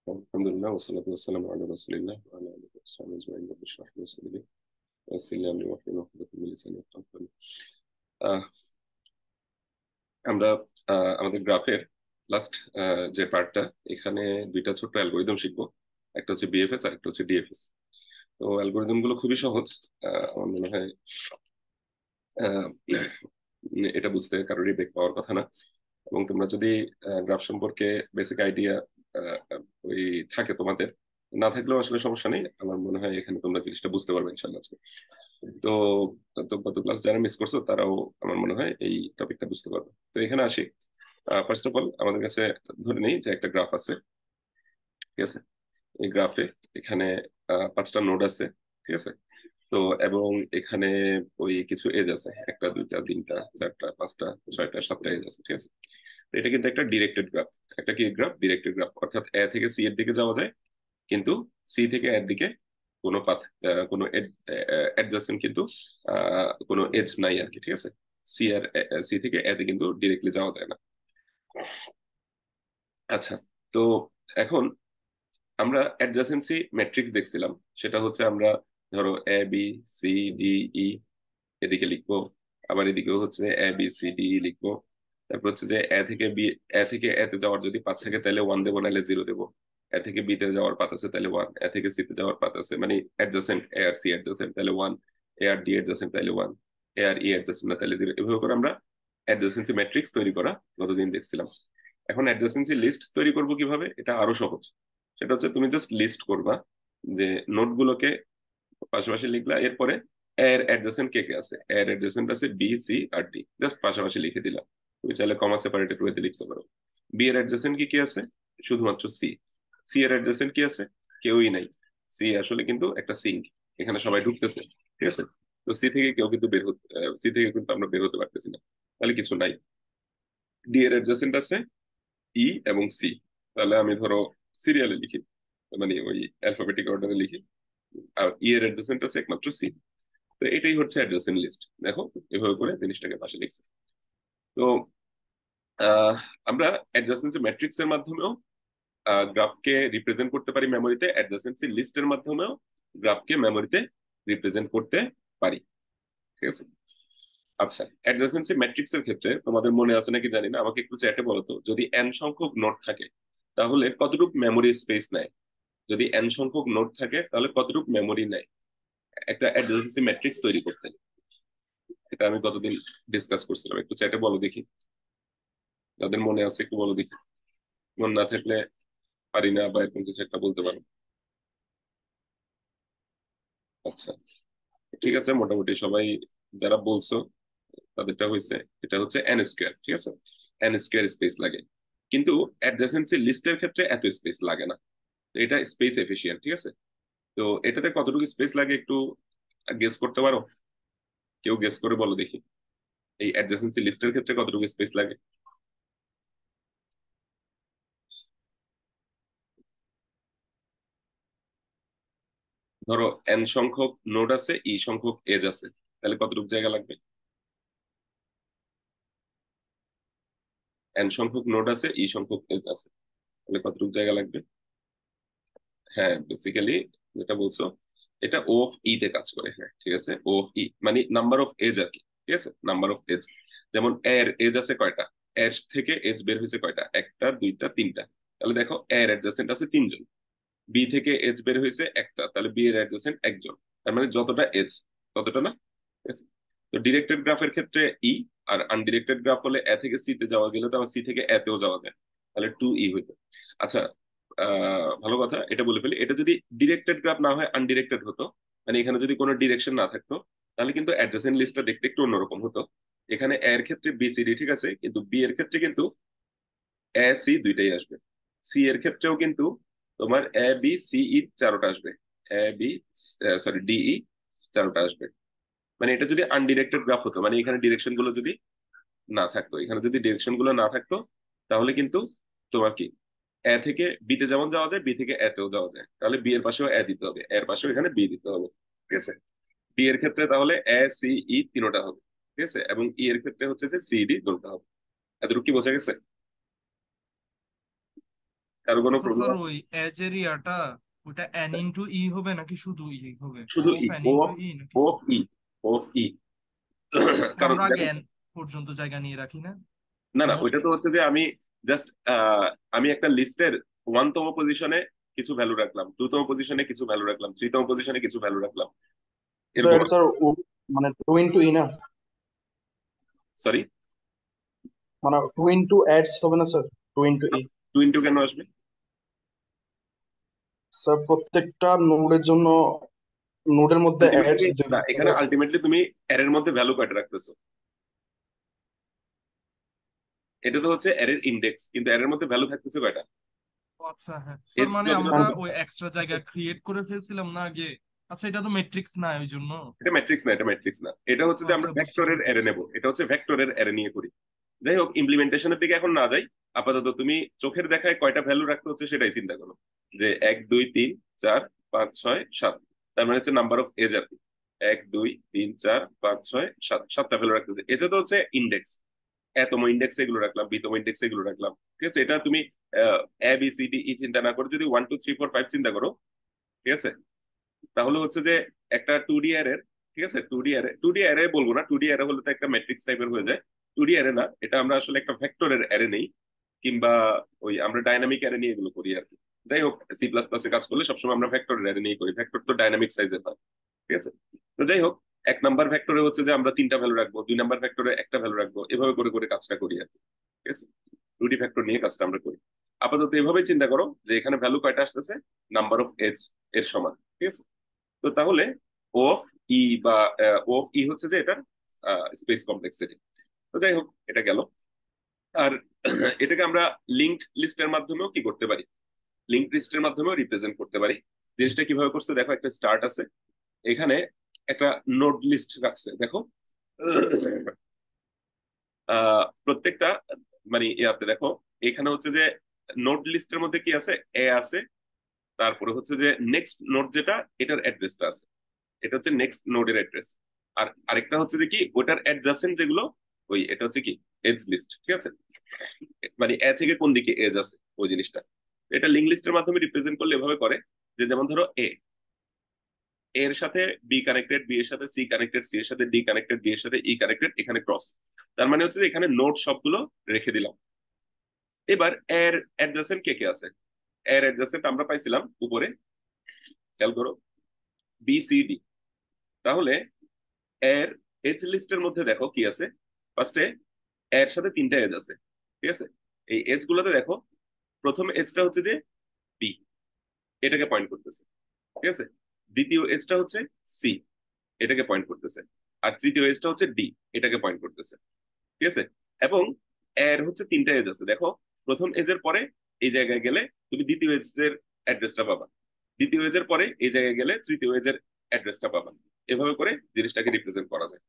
الحمد لله والصلاة والسلام على رسول الله وعلى آله وصحبه أجمعين. رب اشرح لي صدري ويسر لي أمري واحلل عقدة من لساني يفقهوا قولي. আহ, আমরা আমাদের গ্রাফের লাস্ট যে পার্টটা, এখানে দুইটা ছোট্ট অ্যালগোরিদম শিখবো। একটা হচ্ছে বিএফএস আর একটা হচ্ছে ডিএফএস। তো অ্যালগোরিদম গুলো খুবই সহজ। আমার মনে হয় আহ, এটা বুঝতে কারোরই বেগ পাওয়ার কথা না। এবং তোমরা যদি গ্রাফ সম্পর্কে বেসিক আইডিয়া ওই থাকে তোমাদের, না থাকলেও আসলে সমস্যা নেই। আমার মনে হয় এখানে তোমরা জিনিসটা বুঝতে পারবে ইনশাল্লাহ আজকে। তো তো গত ক্লাস যারা মিস করছো তারাও আমার মনে হয় এই টপিকটা বুঝতে পারবে। তো এখানে আসি। ফার্স্ট অফ অল আমাদের কাছে ধরে নেই যে একটা গ্রাফ আছে, ঠিক আছে? এই গ্রাফে এখানে পাঁচটা নোড আছে, ঠিক আছে? তো এবং এখানে ওই কিছু এজ আছে, একটা দুইটা তিনটা চারটা পাঁচটা ছয়টা সাতটা এজ আছে, ঠিক আছে? তো এটা কিন্তু একটা ডিরেক্টেড গ্রাফ। একটা কি গ্রাফ? ডিরেক্টেড গ্রাফ, অর্থাৎ এ থেকে সি এর দিকে যাওয়া যায়, কিন্তু সি থেকে এর দিকে কোনো পাথ, কোনো অ্যাডজাসেন্ট কিন্তু কোনো এজ নাই আর কি, ঠিক আছে? সি আর সি থেকে এতে কিন্তু ডিরেক্টলি যাওয়া যায় না। আচ্ছা, তো এখন আমরা অ্যাডজাসেন্সি ম্যাট্রিক্স দেখছিলাম। সেটা হচ্ছে আমরা ধরো A B C D E এদিকে লিখবো, আবার এদিকেও হচ্ছে এ বি সি ডি লিখবো। তারপর হচ্ছে যে এ থেকে বি, এ থেকে এ তে যাওয়ার যদি পাথ থাকে তাহলে ওয়ান দেবো, নাহলে জিরো দেবো। এ থেকে বি তে যাওয়ার পাথ আছে তাহলে ওয়ান, এ থেকে সি তে যাওয়ার পাথ আছে মানে অ্যাডজাসেন্ট এ আর সি অ্যাডজাসেন্ট তাহলে ওয়ান, এ আর ডি অ্যাডজাসেন্ট তাহলে ওয়ান, এ আর ই অ্যাডজাসেন্ট না তাহলে জিরো। এভাবে করে আমরা অ্যাডজাসেন্সি ম্যাট্রিক্স তৈরি করা গতদিন দেখছিলাম। এখন অ্যাডজাসেন্সি লিস্ট তৈরি করব কিভাবে, এটা আরো সহজ। সেটা হচ্ছে তুমি জাস্ট লিস্ট করবা যে নোটগুলোকে পাশাপাশি লিখলা, এরপরে এর অ্যাডজেসেন্ট কে কে আছে। এর অ্যাডজেসেন্ট আছে বি সি আর ডি, জাস্ট পাশাপাশি লিখে দিলাম। তুমি চাইলে কমা সেপারেটেড ওয়েতে লিখতে পারো। বি এর অ্যাডজেসেন্ট কি কি আছে? শুধুমাত্র সি। সি এর অ্যাডজেসেন্ট কি আছে? কেউই নাই। সি আসলে কিন্তু একটা সিঙ্ক, এখানে সবাই ঢুকতেছে, ঠিক আছে? তো সি থেকে কেউ কিন্তু বের হতে, সি থেকে কিন্তু আমরা বের হতে পারতেছি না, তাহলে কিছু নাই। ডি এর অ্যাডজেসেন্ট আছে ই এবং সি, তাহলে আমি ধরো সিরিয়ালে লিখি, মানে ওই অ্যালফাবেটিক অর্ডারে লিখি। আর ই এর অ্যাডজেসেন্ট আছে একমাত্র সি। তো এটাই হচ্ছে অ্যাডজাসেন্ট লিস্ট। দেখো, এভাবে করে জিনিসটাকে পাশে লিখছি। তো আহ, আমরা অ্যাডজাসেন্সি ম্যাট্রিক্স এর মাধ্যমেও গ্রাফকে রিপ্রেজেন্ট করতে পারি মেমোরিতে, অ্যাডজাসেন্সি লিস্টের মাধ্যমেও গ্রাফকে মেমোরিতে রিপ্রেজেন্ট করতে পারি, ঠিক আছে? আচ্ছা, অ্যাডজাসেন্সি ম্যাট্রিক্স এর ক্ষেত্রে তোমাদের মনে আছে নাকি জানি না, আমাকে একটু চ্যাটে বলো তো, যদি এন সংখ্যক নোড থাকে তাহলে কতটুকু মেমোরি স্পেস নেয়? যদি এন সংখ্যক নোড থাকে তাহলে কতটুকু মেমোরি নেয় একটা অ্যাডজাসেন্সি ম্যাট্রিক্স তৈরি করতে? এটা আমি গতদিন ডিসকাস করছিলাম, একটু চ্যাটে বলো দেখি। যাদের মনে আছে একটু বলো দেখি, মনে না থাকলে পারি না বা এরকম কিছু একটা বলতে পারো। আচ্ছা, ঠিক আছে, মোটামুটি সবাই যারা বলছো তাদেরটা হয়েছে। এটা হচ্ছে এন স্কোয়ার, ঠিক আছে? এন স্কোয়ার স্পেস লাগে, কিন্তু অ্যাডজাসেন্সি লিস্টের ক্ষেত্রে এত স্পেস লাগে না। তো এটা স্পেস এফিশিয়েন্ট, ঠিক আছে? তো এটাতে কতটুকু স্পেস লাগে একটু গেস করতে পারো? কেউ গেস করে বলো দেখি, এই অ্যাডজাসেন্সি লিস্টের ক্ষেত্রে কতটুকু স্পেস লাগে? ধরো এন সংখ্যক নোড আছে, ই সংখ্যক এজ আছে, তাহলে কতটুকু জায়গা লাগবে? এন সংখ্যক নোড আছে, ই সংখ্যক এজ আছে, তাহলে কতটুকু জায়গা লাগবে? হ্যাঁ, বেসিক্যালি যেটা বলছো, এটা ও অফ ই তে কাজ করে। হ্যাঁ, ঠিক আছে, ও অফ ই মানে নাম্বার অফ এজ আর কি, ঠিক আছে? Number of edge. যেমন এর এজ আছে কয়টা, এর থেকে এজ বের হয়েছে কয়টা, একটা দুইটা তিনটা। তাহলে দেখো এর অ্যাডজাসেন্ট আছে তিনজন। বি থেকে এজ বের হয়েছে একটা, তাহলে বি এর অ্যাডজাসেন্ট একজন। তার মানে যতটা এজ ততটা না, ঠিক আছে? তো ডিরেক্টেড গ্রাফের ক্ষেত্রে ই, আর আনডিরেক্টেড গ্রাফ হলে এ থেকে সি তে যাওয়া গেলে তো আবার সি থেকে এ তেও যাওয়া যায়, তাহলে টু ই হইতো। আচ্ছা, ভালো কথা, এটা বলে ফেলি, এটা যদি ডিরেক্টেড গ্রাফ না হয় আনডিরেক্টেড হতো, মানে এখানে যদি কোনো ডিরেকশন না থাকতো, তাহলে কিন্তু অ্যাডজাসেন্ট লিস্টটা দেখতে একটু অন্যরকম হতো। এখানে এর ক্ষেত্রে বি সি ডি, ঠিক আছে, কিন্তু বি এর ক্ষেত্রে কিন্তু এ সি দুইটাই আসবে। সি এর ক্ষেত্রেও কিন্তু তোমার এ বি সি ই চারোটা আসবে। A B, sorry D E চারোটা আসবে। মানে এটা যদি আনডিরেক্টেড গ্রাফ হতো, মানে এখানে ডিরেকশন গুলো যদি না থাকতো, এখানে যদি ডিরেকশন গুলো না থাকতো, তাহলে কিন্তু তোমার কি এ থেকে বি তে যেমন যাওয়া যায়, বি থেকে এ তেও যাওয়া যায়, তাহলে বি এর পাশেও এ দিতে হবে, এর পাশেও এখানে বি দিতে হবে, ঠিক আছে? বি এর ক্ষেত্রে তাহলে এ সি ই তিনোটা হবে, ঠিক আছে? এবং ই এর ক্ষেত্রে হচ্ছে যে সি ডি দুটো হবে। এতটুকু কি বোঝা গেছে? কারো কোনো আচ্ছা প্রবলেম স্যার, আছে? ওই এজ এরিয়াটা ওইটা এন ইনটু ই হবে নাকি শুধু ই হবে? শুধু off E, and O into off, E নাকি ও অফ শুধু? E, O off E. আচ্ছা, কারণ আমরা আগে দেখো, এন পর্যন্ত জায়গা নিয়ে রাখি না? না না, মোট। ওইটা তো হচ্ছে যে আমি জাস্ট আমি একটা লিস্টের 1তম পজিশনে কিছু ভ্যালু রাখলাম, 2তম পজিশনে কিছু ভ্যালু রাখলাম, 3তম পজিশনে কিছু ভ্যালু রাখলাম, স্যার এরকম। এটা স্যার মানে টু ইন্টু ই না? সরি, মানে টু ইন্টু অ্যাডস হবে না স্যার? টু ইন্টু ই। টু ইন্টু কেন আসবে? স্যার প্রত্যেকটা নোডের জন্য, নোডের মধ্যে অ্যাডস আলটিমেটলি না, এখানে আলটিমেটলি তুমি অ্যারের মধ্যে ভ্যালু কয়টা রাখতেছো? এটা তো হচ্ছে অ্যারের ইন্ডেক্স, কিন্তু অ্যারের মধ্যে ভ্যালু থাকতেছে কয়টা? ও আচ্ছা, হ্যাঁ স্যার, এজ মানে যতটা আমরা দিবে। ওই এক্সট্রা জায়গা ক্রিয়েট করে ফেলছিলাম না আগে। আচ্ছা, এটা তো ম্যাট্রিক্স না ওই জন্য। এটা ম্যাট্রিক্স না, এটা ম্যাট্রিক্স না, এটা হচ্ছে ও যে আমরা আচ্ছা, বুঝছি ভেক্টরের স্যার, অ্যারে বুঝছি। নেব, এটা হচ্ছে ভেক্টরের অ্যারে নিয়ে করি। যাই হোক, ইমপ্লিমেন্টেশনের দিকে এখন না যাই। আপাতত তুমি চোখের দেখায় কয়টা ভ্যালু রাখতে হচ্ছে সেটাই চিন্তা করো, যে 1 2 3 4 5 6 7, তার মানে হচ্ছে নাম্বার অফ এজ আর কি। 1 2 3 4 5 6 7, 7টা ভ্যালু রাখতেছে। এটা তো হচ্ছে ইন্ডেক্স, এতম ইন্ডেক্সে এগুলো রাখলাম, বিতম ইন্ডেক্সে এগুলো রাখলাম। ঠিক আছে, এটা তুমি A B C D E চিন্তা না করে যদি 1 2 3 4 5 চিন্তা করো, ঠিক আছে, তাহলে হচ্ছে যে একটা টু ডি অ্যারের, ঠিক আছে, টু ডি অ্যারে বলবো না, টু ডি অ্যারে হলে তো একটা ম্যাট্রিক্স টাইপের হয়ে যায়। টু ডি অ্যারে না, এটা আমরা আসলে একটা ভেক্টরের অ্যারে নেই, কিংবা ওই আমরা ডাইনামিক অ্যারে নিয়ে এগুলো করি আর কি। যাই হোক, সি প্লাস প্লাসে কাজ করলে সবসময় আমরা ভেক্টরের অ্যারে নিয়ে করি, ভেক্টর তো ডাইনামিক সাইজের হয়। ঠিক আছে, তো যাই হোক, 1 নাম্বার ভেক্টরে হচ্ছে যে আমরা 3টা ভ্যালু রাখবো, 2 নাম্বার ভেক্টরে একটা ভ্যালু রাখবো, এভাবে করে করে কাজটা করি আর কি। ঠিক আছে, 2ডি ফ্যাক্টর নিয়ে কাজটা আমরা করি। আপাতত এভাবেই চিন্তা করো যে এখানে ভ্যালু কয়টা আসতেছে, নাম্বার অফ এজ এর সমান। ঠিক আছে, তো তাহলে ও অফ ই বা ও অফ ই হচ্ছে যে এটা স্পেস কমপ্লেক্সিটি। তো যাই হোক, এটা গেল। আর এটাকে আমরা লিঙ্কড লিস্টের মাধ্যমেও কি করতে পারি, লিঙ্কড লিস্টের মাধ্যমেও রিপ্রেজেন্ট করতে পারি। জিনিসটা কিভাবে করছে দেখো, একটা স্টার্ট আছে, এখানে একটা নোড লিস্ট রাখছে দেখো। প্রত্যেকটা মানে ইয়াতে দেখো, এখানে হচ্ছে যে নোড লিস্টের মধ্যে কি আছে, এ আছে, তারপরে হচ্ছে যে নেক্সট নোড যেটা, এটার অ্যাড্রেসটা আছে, এটা হচ্ছে নেক্সট নোডের অ্যাড্রেস। আর আরেকটা হচ্ছে যে কি, ওটার অ্যাডজাসেন্ট যেগুলো, ওই এটা হচ্ছে কি এজ লিস্ট। ঠিক আছে, মানে এ থেকে কোন দিকে এজ আছে ওই জিনিসটা। এটা লিঙ্ক লিস্টের মাধ্যমে রিপ্রেজেন্ট করলে এভাবে করে, যে যেমন ধরো এ, এর সাথে বি কানেক্টেড, বি এর সাথে সি কানেক্টেড, সি এর সাথে ডি কানেক্টেড, ডি এর সাথে ই কানেক্টেড, এখানে ক্রস। তার মানে হচ্ছে যে এখানে নোড সবগুলো রেখে দিলাম। এবার এর অ্যাডজাসেন্ট কে কে আছে, এর অ্যাডজাসেন্ট আমরা পাইছিলাম উপরে, খেয়াল করো, বি সি ডি। তাহলে এর এজ লিস্টের মধ্যে দেখো কি আছে, ফার্স্টে এর সাথে 3টা এজ আছে। ঠিক আছে, এই এজ গুলোতে দেখো, প্রথম এজটা হচ্ছে যে বি, এটাকে পয়েন্ট করতেছে। ঠিক আছে, দ্বিতীয় এজটা হচ্ছে সি, এটাকে পয়েন্ট করতেছে। আর তৃতীয় এজটা হচ্ছে ডি, এটাকে পয়েন্ট করতেছে। ঠিক আছে, এবং এর হচ্ছে 3টা এজ আছে দেখো, প্রথম এজের পরে এই জায়গায় গেলে তুমি দ্বিতীয় এজের অ্যাড্রেসটা পাবা, দ্বিতীয় এজের পরে এই জায়গায় গেলে তৃতীয় এজের অ্যাড্রেসটা পাবা। এভাবে করে জিনিসটাকে রিপ্রেজেন্ট করা যায়।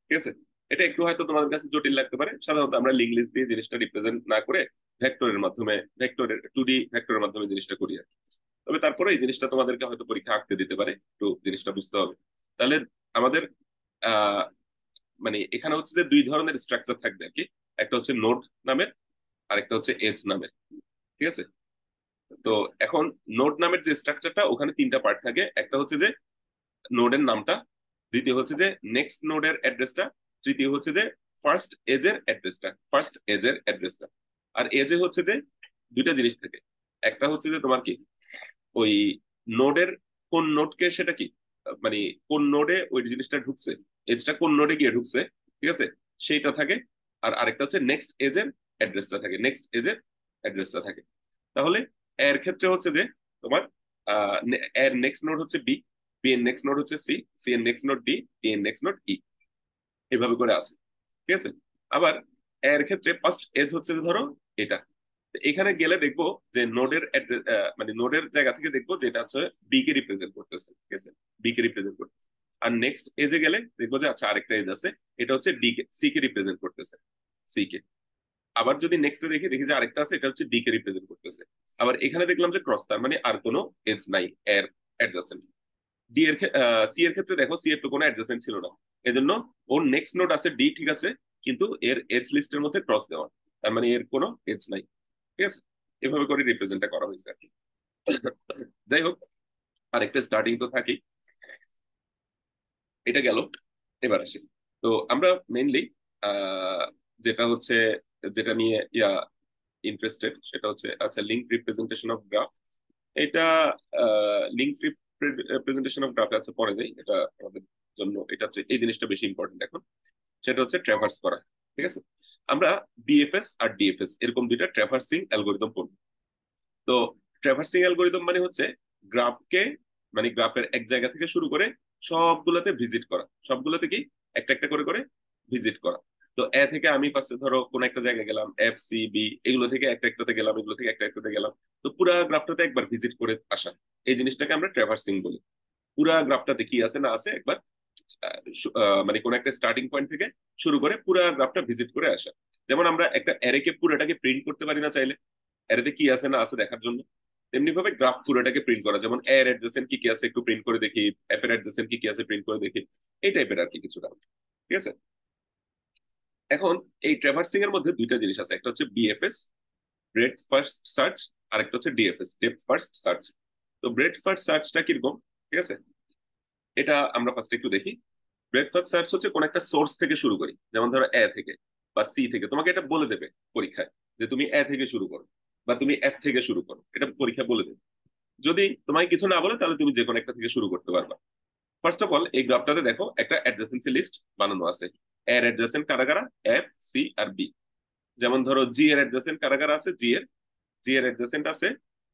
ঠিক আছে, এটা একটু হয়তো তোমাদের কাছে জটিল লাগতে পারে, সাধারণত আমরা লিঙ্ক লিস্ট দিয়ে জিনিসটা রিপ্রেজেন্ট না করে ভেক্টরের মাধ্যমে, ভেক্টরের 2ডি ভেক্টরের মাধ্যমে জিনিসটা করি আর কি। তবে তারপরে এই জিনিসটা তোমাদেরকে হয়তো পরীক্ষা আঁকতে দিতে পারে, একটু জিনিসটা বুঝতে হবে। তাহলে আমাদের আহ মানে এখানে হচ্ছে যে 2 ধরনের স্ট্রাকচার থাকবে আর কি, একটা হচ্ছে নোড নামের, আর একটা হচ্ছে এজ নামের। ঠিক আছে, তো এখন নোড নামের যে স্ট্রাকচারটা, ওখানে 3টা পার্ট থাকে, একটা হচ্ছে যে নোডের নামটা, দ্বিতীয় হচ্ছে যে নেক্সট নোডের অ্যাড্রেসটা, তৃতীয় হচ্ছে যে ফার্স্ট এজের অ্যাড্রেসটা। আর এজে হচ্ছে যে 2টা জিনিস থাকে, একটা হচ্ছে যে তোমার কি ওই নোডের কোন নোডকে সেটা কি মানে কোন নোডে ওই জিনিসটা ঢুকছে, এজটা কোন নোডে গিয়ে ঢুকছে, ঠিক আছে, সেইটা থাকে। আর আরেকটা হচ্ছে নেক্সট এজের অ্যাড্রেসটা থাকে, নেক্সট এজের অ্যাড্রেসটা থাকে। তাহলে এর ক্ষেত্রে হচ্ছে যে তোমার এর নেক্সট নোড হচ্ছে বি, বি এর নেক্সট নোড হচ্ছে সি, সি এর নেক্সট নোড ডি, ডি এর নেক্সট নোড ই, এভাবে করে আছে। ঠিক আছে, আবার এর ক্ষেত্রে ফার্স্ট এজ হচ্ছে যে ধরো এটা, তো এখানে গেলে দেখবো যে নোডের মানে নোডের জায়গা থেকে দেখবো যে এটা হচ্ছে বি কে রিপ্রেজেন্ট করতেছে। ঠিক আছে, বি কে রিপ্রেজেন্ট করতেছে। আর নেক্সট এজে গেলে দেখবো যে আচ্ছা আরেকটা এজ আছে, এটা হচ্ছে ডি কে, সি কে রিপ্রেজেন্ট করতেছে, সি কে। আবার যদি নেক্সটে দেখি, দেখি যে আরেকটা আছে, এটা হচ্ছে ডি কে রিপ্রেজেন্ট করতেছে। আবার এখানে দেখলাম যে ক্রস, তার মানে আর কোনো এজ নাই এর অ্যাডজাসেন্ট। ডি এর সি এর ক্ষেত্রে দেখো, সি এর তো কোনো অ্যাডজাসেন্ট ছিল না, এজন্য ওর নেক্সট নোড আছে ডি, ঠিক আছে, কিন্তু এর এজ লিস্টের মধ্যে ক্রস দেওয়া, তার মানে এর কোনো এজ নাই। ঠিক আছে, এভাবে করে রিপ্রেজেন্টটা করা হয়েছে আর কি। যাই হোক, আরেকটা স্টার্টিং তো থাকি, এটা গেল। এবার আসি, তো আমরা মেইনলি যেটা হচ্ছে, যেটা নিয়ে ইন্টারেস্টেড সেটা হচ্ছে, আচ্ছা, লিঙ্ক রিপ্রেজেন্টেশন অফ গ্রাফ। এটা লিঙ্ক রিপ্রেজেন্টেশন অফ গ্রাফ আছে, পরে যাই, এটা আমাদের জন্য এটা হচ্ছে এই জিনিসটা বেশি ইম্পর্টেন্ট এখন। সেটা হচ্ছে ট্র্যাভার্স করা। ঠিক আছে, আমরা বিএফএস আর ডিএফএস এরকম দুইটা ট্র্যাভার্সিং অ্যালগোরিদম পড়ব। তো ট্র্যাভার্সিং অ্যালগোরিদম মানে হচ্ছে গ্রাফকে, মানে গ্রাফের এক জায়গা থেকে শুরু করে সবগুলোতে ভিজিট করা, সবগুলোতে কি একটা একটা করে করে ভিজিট করা। তো এ থেকে আমি ফার্স্টে ধরো কোন একটা জায়গায় গেলাম, এফ সি বি, এগুলো থেকে একটা একটাতে গেলাম, এগুলো থেকে একটা একটাতে গেলাম, তো পুরা গ্রাফটাতে একবার ভিজিট করে আসা, এই জিনিসটাকে আমরা ট্র্যাভার্সিং বলি। পুরা গ্রাফটাতে কি আছে না আছে একবার মানে কোন একটা স্টার্টিং পয়েন্ট থেকে শুরু করে পুরা গ্রাফটা ভিজিট করে আসা। যেমন আমরা একটা অ্যারেকে পুরোটাকে প্রিন্ট করতে পারি না চাইলে, অ্যারেতে কি আছে না আছে দেখার জন্য, তেমনি ভাবে গ্রাফ পুরোটাকে প্রিন্ট করা, যেমন এর অ্যাডজেসেন্ট কি কি আছে একটু প্রিন্ট করে দেখি, এফ এর অ্যাডজেসেন্ট কি কি আছে প্রিন্ট করে দেখি, এই টাইপের আর কি কিছুটা। ঠিক আছে, এখন এই ট্র্যাভার্সিং এর মধ্যে দুইটা জিনিস আছে, একটা হচ্ছে বিএফএস, ব্রেডথ ফার্স্ট সার্চ, আর একটা হচ্ছে ডিএফএস, ডেপথ ফার্স্ট সার্চ। তো ব্রেডথ ফার্স্ট সার্চটা কিরকম, ঠিক আছে, এটা আমরা ফার্স্ট একটু দেখি। ব্রেডথ ফার্স্ট সার্চ হচ্ছে কোন একটা সোর্স থেকে শুরু করি, যেমন ধরো এ থেকে বা সি থেকে, তোমাকে এটা বলে দেবে পরীক্ষায় যে তুমি এ থেকে শুরু করো বা তুমি এফ থেকে শুরু করো, এটা পরীক্ষা বলে দেবে। যদি তোমায় কিছু না বলে তাহলে তুমি যে কোনো একটা থেকে শুরু করতে পারবা। ফার্স্ট অফ অল এই গ্রাফটাতে দেখো একটা অ্যাডজাসেন্সি লিস্ট বানানো আছে, এর অ্যাডজাসেন্ট কারা কারা, এফ সি আর বি। যেমন ধরো জি এর অ্যাডজাসেন্ট কারা কারা আছে, জি এর অ্যাডজাসেন্ট আছে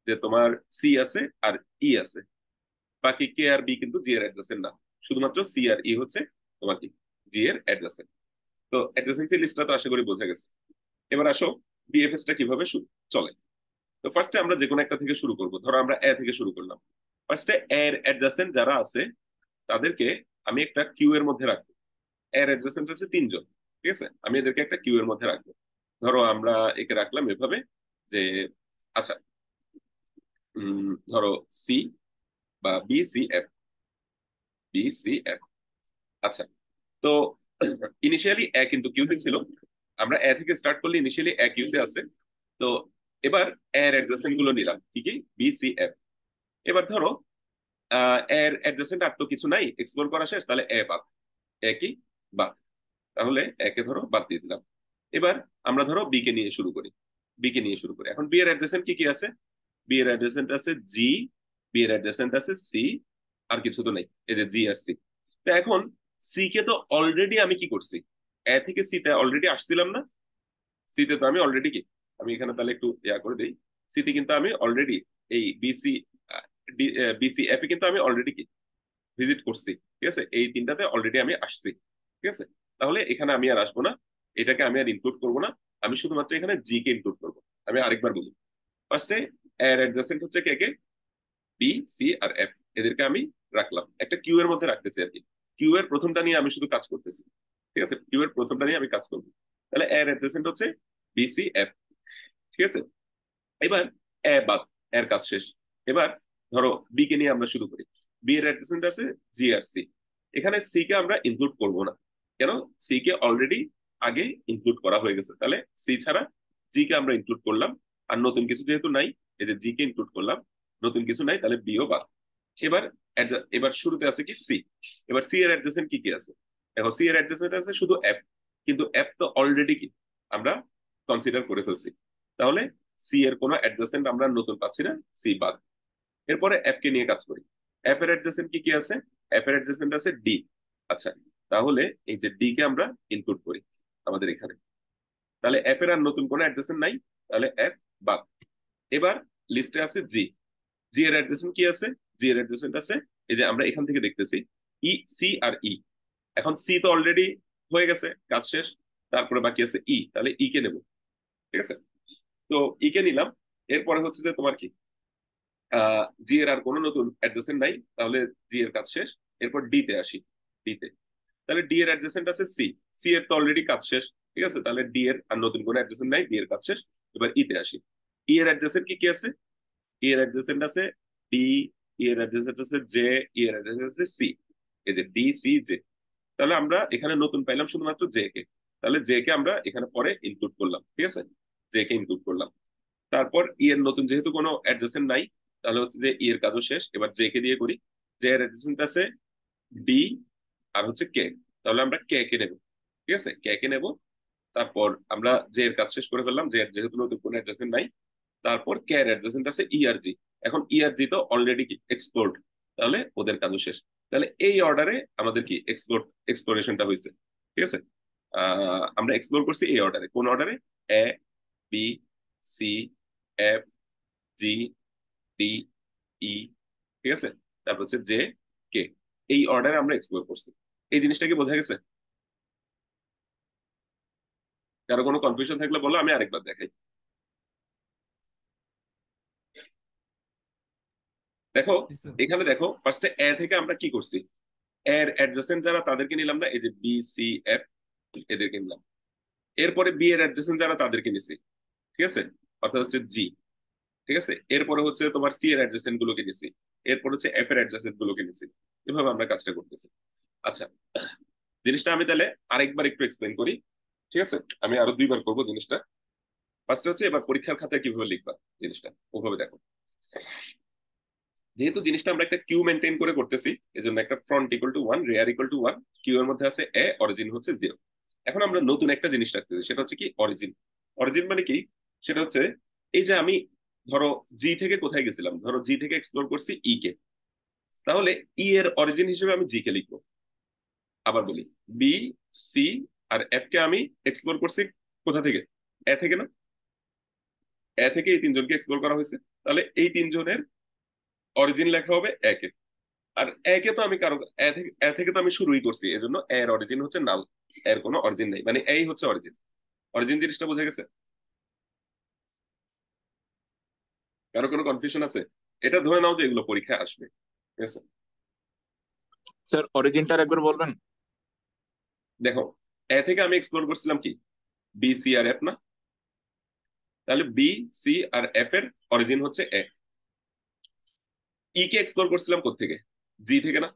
যে তোমার সি আছে আর ই আছে, বাকি কে আর বি কিন্তু জি এর অ্যাডজাসেন্ট না, শুধুমাত্র সি আর ই হচ্ছে তোমার কি জি এর অ্যাডজাসেন্ট। তো অ্যাডজাসেন্সি লিস্টটা তো আশা করি বোঝা গেছে। এবার আসো বিএফএস টা কিভাবে চলে। তো ফার্স্টে আমরা যে কোনো একটা থেকে শুরু করব, ধরো আমরা এ থেকে শুরু করলাম। ফার্স্টে এর অ্যাডজাসেন্ট যারা আছে তাদেরকে আমি একটা কিউ এর মধ্যে রাখবো। এর অ্যাডজাসেন্ট আছে তিনজন, ঠিক আছে, আমি এদেরকে একটা কিউ এর মধ্যে রাখবো। ধরো আমরা একে রাখলাম এভাবে যে, আচ্ছা, ধরো সি বা B C F, B C F. আচ্ছা, তো ইনিশিয়ালি এ কিন্তু কিউতে ছিল, আমরা এ থেকে স্টার্ট করলে ইনিশিয়ালি এ কিউতে আছে। তো এবার এর অ্যাডজাসেন্ট গুলো নিলাম কি কি, বি সি এফ। এবার ধরো এর অ্যাডজাসেন্ট আর তো কিছু নাই, এক্সপ্লোর করা শেষ, তাহলে এ বাদ, এ কি বাদ, তাহলে একে ধরো বাদ দিয়ে দিলাম। এবার আমরা ধরো বি কে নিয়ে শুরু করি, বি কে নিয়ে শুরু করি। এখন বি এর অ্যাডজাসেন্ট কি কি আছে, বি এর অ্যাডজাসেন্ট আছে জি, বি এর অ্যাডজাসেন্ট আছে সি, আর কিছু তো নেই, এই যে জি আর সি। তো এখন সি কে তো অলরেডি আমি কি করছি, এ থেকে সি তে অলরেডি আসছিলাম না, সি তে তো আমি অলরেডি কি, আমি এখানে তাহলে একটু করে দিই, সি তে কিন্তু আমি অলরেডি এই বিসি বিসি এফ এ কিন্তু আমি অলরেডি কি ভিজিট করছি। ঠিক আছে, এই তিনটাতে অলরেডি আমি আসছি। ঠিক আছে, তাহলে এখানে আমি আর আসবো না, এটাকে আমি আর ইনক্লুড করবো না, আমি শুধুমাত্র এখানে জি কে ইনক্লুড করবো। আমি আরেকবার বলি, ফার্স্টে এর অ্যাডজাসেন্ট হচ্ছে কে কে, বি সি আর এফ, এদেরকে আমি রাখলাম একটা কিউ এর মধ্যে রাখতেছি আর কি। কিউ এর প্রথমটা নিয়ে আমি শুধু কাজ করতেছি। ঠিক আছে, কিউ এর প্রথমটা নিয়ে আমি কাজ করবো। তাহলে এর অ্যাডজাসেন্ট হচ্ছে বি সি এফ। ঠিক আছে, এবার এ বাদ, এর কাজ শেষ। এবার ধরো বি কে নিয়ে আমরা শুরু করি, বি এর অ্যাডজাসেন্ট আছে জি আর সি। এখানে সি কে আমরা ইনক্লুড করব না, কেন, সি কে অলরেডি আগে ইনক্লুড করা হয়ে গেছে, তাহলে সি ছাড়া জি কে আমরা ইনক্লুড করলাম। আর নতুন কিছু যেহেতু নাই, এই যে জি কে ইনক্লুড করলাম, নতুন কিছু নাই, তাহলে বিও বাদ। এবার এবার শুরুতে আছে কি সি। এবার সি এর অ্যাডজাসেন্ট কি কি আছে, দেখো সি এর অ্যাডজাসেন্ট আছে শুধু এফ, কিন্তু এফ তো অলরেডি কি আমরা কনসিডার করে ফেলছি, তাহলে সি এর কোনো অ্যাডজাসেন্ট আমরা নতুন পাচ্ছি না, সি বাদ। এরপরে এফ কে নিয়ে কাজ করি, এফ এর অ্যাডজাসেন্ট কি কি আছে, এফ এর অ্যাডজাসেন্ট আছে ডি। আচ্ছা, তাহলে এই যে ডি কে আমরা ইনক্লুড করি আমাদের এখানে, তাহলে এফ এর আর নতুন কোনো অ্যাডজাসেন্ট নাই, তাহলে এফ বাদ। এবার লিস্টে আছে জি, জি এর অ্যাডজাসেন্ট কি আছে, জি এর অ্যাডজাসেন্ট আছে এই যে আমরা এখান থেকে দেখতেছি ই সি আর ই। এখন সি তো অলরেডি হয়ে গেছে, কাজ শেষ, তারপরে বাকি আছে ই, তাহলে ই কে নেব। ঠিক আছে, তো ই কে নিলাম। এরপরে হচ্ছে যে তোমার কি জি এর আর কোনো নতুন অ্যাডজাসেন্ট নাই, তাহলে জি এর কাজ শেষ। এরপর ডি তে আসি, ডি তে, তাহলে ডি এর অ্যাডজাসেন্ট আছে সি, সি এর তো অলরেডি কাজ শেষ। ঠিক আছে, তাহলে ডি এর আর নতুন কোনো অ্যাডজাসেন্ট নাই, ডি এর কাজ শেষ। এবার ই তে আসি, ই এর অ্যাডজাসেন্ট কি কি আছে, ই এর অ্যাডজাসেন্ট আছে ডি, ই এর অ্যাডজাসেন্ট আছে জে, ই এর অ্যাডজাসেন্ট আছে সি, এই যে ডি সি জে। তাহলে আমরা এখানে নতুন পাইলাম শুধুমাত্র জে কে, তাহলে জে কে আমরা এখানে পরে ইনক্লুড করলাম। ঠিক আছে, জে কে ইনক্লুড করলাম। তারপর ই এর নতুন যেহেতু কোনো অ্যাডজাসেন্ট নাই, তাহলে হচ্ছে যে ই এর কাজও শেষ। এবার জে কে দিয়ে করি। জে এর অ্যাডজাসেন্ট আছে ডি আর হচ্ছে কে, তাহলে আমরা কে কে নেব। ঠিক আছে, কে কে নেব। তারপর আমরা জে এর কাজ শেষ করে ফেললাম, জে এর যেহেতু নতুন কোনো অ্যাডজাসেন্ট নাই। তারপর কে এর অ্যাডজাসেন্ট আছে ই আর জি। এখন ই আর জি তো অলরেডি কি এক্সপ্লোর্ড, তাহলে ওদের কাজও শেষ। তাহলে এই অর্ডারে আমাদের কি এক্সপ্লোরেশনটা হয়েছে। ঠিক আছে, আমরা এক্সপ্লোর করছি এই অর্ডারে। কোন অর্ডারে? এ, বি, সি, এফ, জি, ডি, ই। ঠিক আছে, তারপর হচ্ছে জে, কে। এই অর্ডারে আমরা এক্সপ্লোর করছি। এই জিনিসটা কি বোঝা গেছে? কারো কোনো কনফিউশন থাকলে বলো, আমি আরেকবার দেখাই। দেখো, জি স্যার। এখানে দেখো ফার্স্টে এ থেকে আমরা কি করছি, এর অ্যাডজাসেন্ট যারা তাদেরকে নিলাম না, এই যে বি, সি, এফ, এদেরকে নিলাম। এরপরে বি এর অ্যাডজাসেন্ট যারা তাদেরকে নিছি। ঠিক আছে, অর্থাৎ হচ্ছে জি। ঠিক আছে, এরপরে হচ্ছে তোমার সি এর অ্যাডজাসেন্ট গুলোকে নিছি। এরপর হচ্ছে এফ এর অ্যাডজাসেন্ট গুলোকে নিছি। এভাবে আমরা কাজটা করতেছি। আচ্ছা, জিনিসটা আমি তাহলে আরেকবার একটু এক্সপ্লেন করি। ঠিক আছে, আমি আরো দুইবার করবো জিনিসটা। ফার্স্টে হচ্ছে এবার পরীক্ষার খাতায় কিভাবে লিখবা জিনিসটা, ওভাবে দেখো। যেহেতু জিনিসটা আমরা একটা কিউ মেনটেন করে করতেছি, এজন্য একটা front equal to 1, rear equal to 1, Q এর মধ্যে আছে এ, অরিজিন হচ্ছে 0। এখন আমরা নতুন একটা জিনিস রাখতেছি, সেটা হচ্ছে কি অরিজিন। অরিজিন মানে কি? সেটা হচ্ছে এই যে আমি ধরো জি থেকে কোথায় গেছিলাম, ধরো জি থেকে এক্সপ্লোর করছি ই কে, তাহলে ই এর অরিজিন হিসেবে আমি জি কে লিখবো। আবার বলি, বি, সি আর এফ কে আমি এক্সপ্লোর করছি কোথা থেকে? এ থেকে না? এ থেকে এই তিনজনকে এক্সপ্লোর করা হয়েছে, তাহলে এই তিনজনের অরিজিন লেখা হবে একে। আর একে তো আমি কারো এ থেকে তো আমি শুরুই করছি, এজন্য এর অরিজিন হচ্ছে নাল। এর কোনো অরিজিন নেই, মানে এই হচ্ছে অরিজিন। অরিজিন জিনিসটা বোঝা গেছে? কারো কোনো কনফিউশন আছে? এটা ধরে নাও যে এগুলো পরীক্ষায় আসবে। ঠিক আছে, স্যার অরিজিনটার একবার বলবেন? দেখো, এ থেকে আমি এক্সপ্লোর করছিলাম কি, বি, সি আর এফ না? তাহলে বি, সি আর এফ এর অরিজিন হচ্ছে এ। ই কে এক্সপ্লোর করছিলাম কোত্থেকে? জি থেকে না?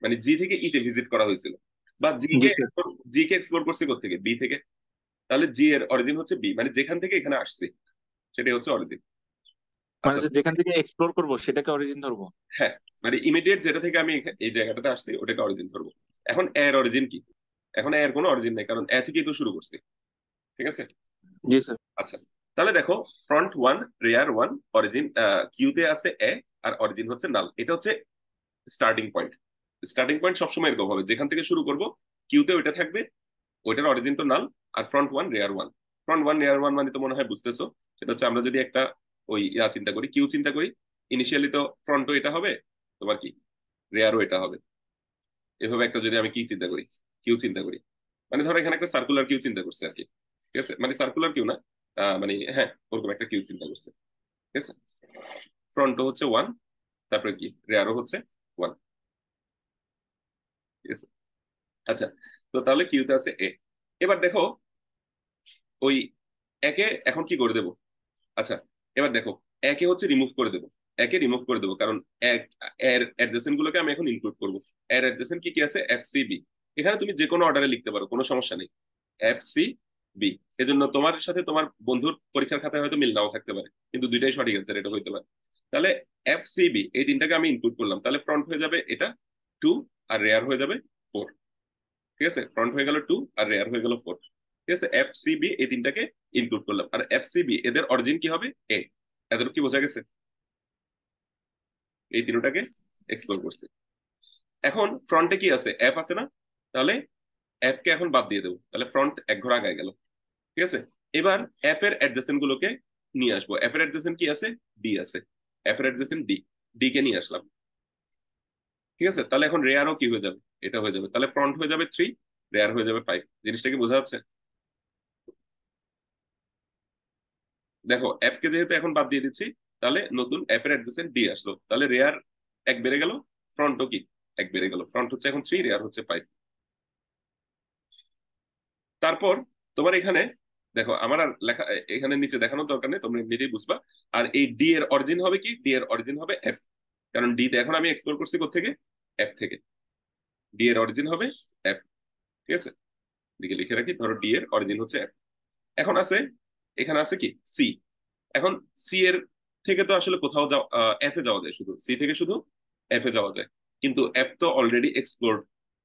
মানে জি থেকে ই তে ভিজিট করা হয়েছিল। বা জি স্যার। জি কে এক্সপ্লোর করছি কোত্থেকে? বি থেকে। তাহলে জি এর অরিজিন হচ্ছে বি, মানে যেখান থেকে এখানে আসছি সেটাই হচ্ছে অরিজিন। মানে আচ্ছা, স্যার যেখান থেকে এক্সপ্লোর করব সেটাকে অরিজিন ধরবো? হ্যাঁ, মানে ইমিডিয়েট যেটা থেকে আমি এই জায়গাটাতে আসছি ওটাকে অরিজিন ধরবো। এখন এর অরিজিন কি? এখন এর কোনো অরিজিন নেই, কারণ এ থেকেই তো শুরু করছি। ঠিক আছে, জি স্যার। আচ্ছা। তাহলে দেখো, ফ্রন্ট 1, রেয়ার 1, অরিজিন কিউতে আছে এ, আর অরিজিন হচ্ছে নাল। এটা হচ্ছে স্টার্টিং পয়েন্ট। স্টার্টিং পয়েন্ট সবসময় এরকম হবে, যেখান থেকে শুরু করব কিউতে ওইটা থাকবে, ওইটার অরিজিন তো নাল। আর ফ্রন্ট 1, রেয়ার 1। ফ্রন্ট 1, রেয়ার 1 মানে তো মনে হয় বুঝতেছো। সেটা হচ্ছে আমরা যদি একটা ওই চিন্তা করি, কিউ চিন্তা করি, ইনিশিয়ালি তো ফ্রন্টও এটা হবে, তোমার কি রেয়ারও এটা হবে। এভাবে একটা যদি আমি কি চিন্তা করি, কিউ চিন্তা করি, মানে ধরো এখানে একটা সার্কুলার কিউ চিন্তা করছে আর কি। ঠিক আছে, মানে সার্কুলার কিউ না, মানে হ্যাঁ ওরকম একটা কিউ চিন্তা করছে। ঠিক আছে, ফ্রন্টও হচ্ছে 1, তারপরে কি রেয়ারও হচ্ছে 1। ঠিক আছে, আচ্ছা। তো তাহলে কিউতে আছে এ। এবার দেখো, ওই একে এখন কি করে দেবো? আচ্ছা, এবার দেখো, একে হচ্ছে রিমুভ করে দেবো। একে রিমুভ করে দেবো, কারণ এক এর অ্যাডজেসেন্ট গুলোকে আমি এখন ইনক্লুড করবো। এর অ্যাডজেসেন্ট কি কি আছে? F C B. এখানে তুমি যে কোনো অর্ডারে লিখতে পারো, কোনো সমস্যা নেই। F C B. এজন্য তোমার সাথে তোমার বন্ধুর পরীক্ষার খাতায় হয়তো মিল নাও থাকতে পারে, কিন্তু দুইটাই সঠিক অ্যান্সার এটা হইতে পারে। তাহলে এফ সি বি এই তিনটাকে আমি ইনক্লুড করলাম, তাহলে ফ্রন্ট হয়ে যাবে এটা 2, আর রেয়ার হয়ে যাবে 4। ঠিক আছে, ফ্রন্ট হয়ে গেল 2 আর রেয়ার হয়ে গেল 4। ঠিক আছে, এফ সি বি এই তিনটাকে ইনক্লুড করলাম। আর এফ সি বি এদের অরিজিন কি হবে? এ। এদের কি বোঝা গেছে? এই তিনটাকে এক্সপ্লোর করছে। এখন ফ্রন্টে কি আছে? এফ আছে না? তাহলে এফ কে এখন বাদ দিয়ে দেবো, তাহলে ফ্রন্ট এক ঘর আগায় গেল। ঠিক আছে, এবার এফ এর অ্যাডজেসেন্ট গুলোকে নিয়ে আসবো। এফ এর অ্যাডজেসেন্ট কি আছে? ডি আছে। এফ এর অ্যাডজেসেন্ট ডি, ডি কে নিয়ে আসলাম। ঠিক আছে, তাহলে এখন রেয়ারও কি হয়ে যাবে? এটা হয়ে যাবে। তাহলে ফ্রন্ট হয়ে যাবে 3, রেয়ার হয়ে যাবে 5। জিনিসটা কি বোঝা যাচ্ছে? দেখো, এফ কে যেহেতু এখন বাদ দিয়ে দিচ্ছি, তাহলে নতুন এফ এর অ্যাডজেসেন্ট ডি আসলো, তাহলে রেয়ার এক বেড়ে গেল, ফ্রন্টও কি এক বেড়ে গেল। ফ্রন্ট হচ্ছে এখন 3, রেয়ার হচ্ছে 5। তারপর তোমার এখানে দেখো, আমার আর লেখা এখানে নিচে দেখানোর দরকার নেই, তোমরা এমনিতেই বুঝবা। আর এই ডি এর অরিজিন হবে কি? ডি এর অরিজিন হবে এফ, কারণ ডি তে এখন আমি এক্সপ্লোর করছি কোত্থেকে? এফ থেকে। ডি এর অরিজিন হবে এফ। ঠিক আছে, দিকে লিখে রাখি, ধরো ডি এর অরিজিন হচ্ছে এফ। এখন আছে, এখানে আছে কি সি। এখন সি এর থেকে তো আসলে কোথাও যাওয়া, এফ এ যাওয়া যায়, শুধু সি থেকে শুধু এফ এ যাওয়া যায়, কিন্তু এফ তো অলরেডি এক্সপ্লোরড।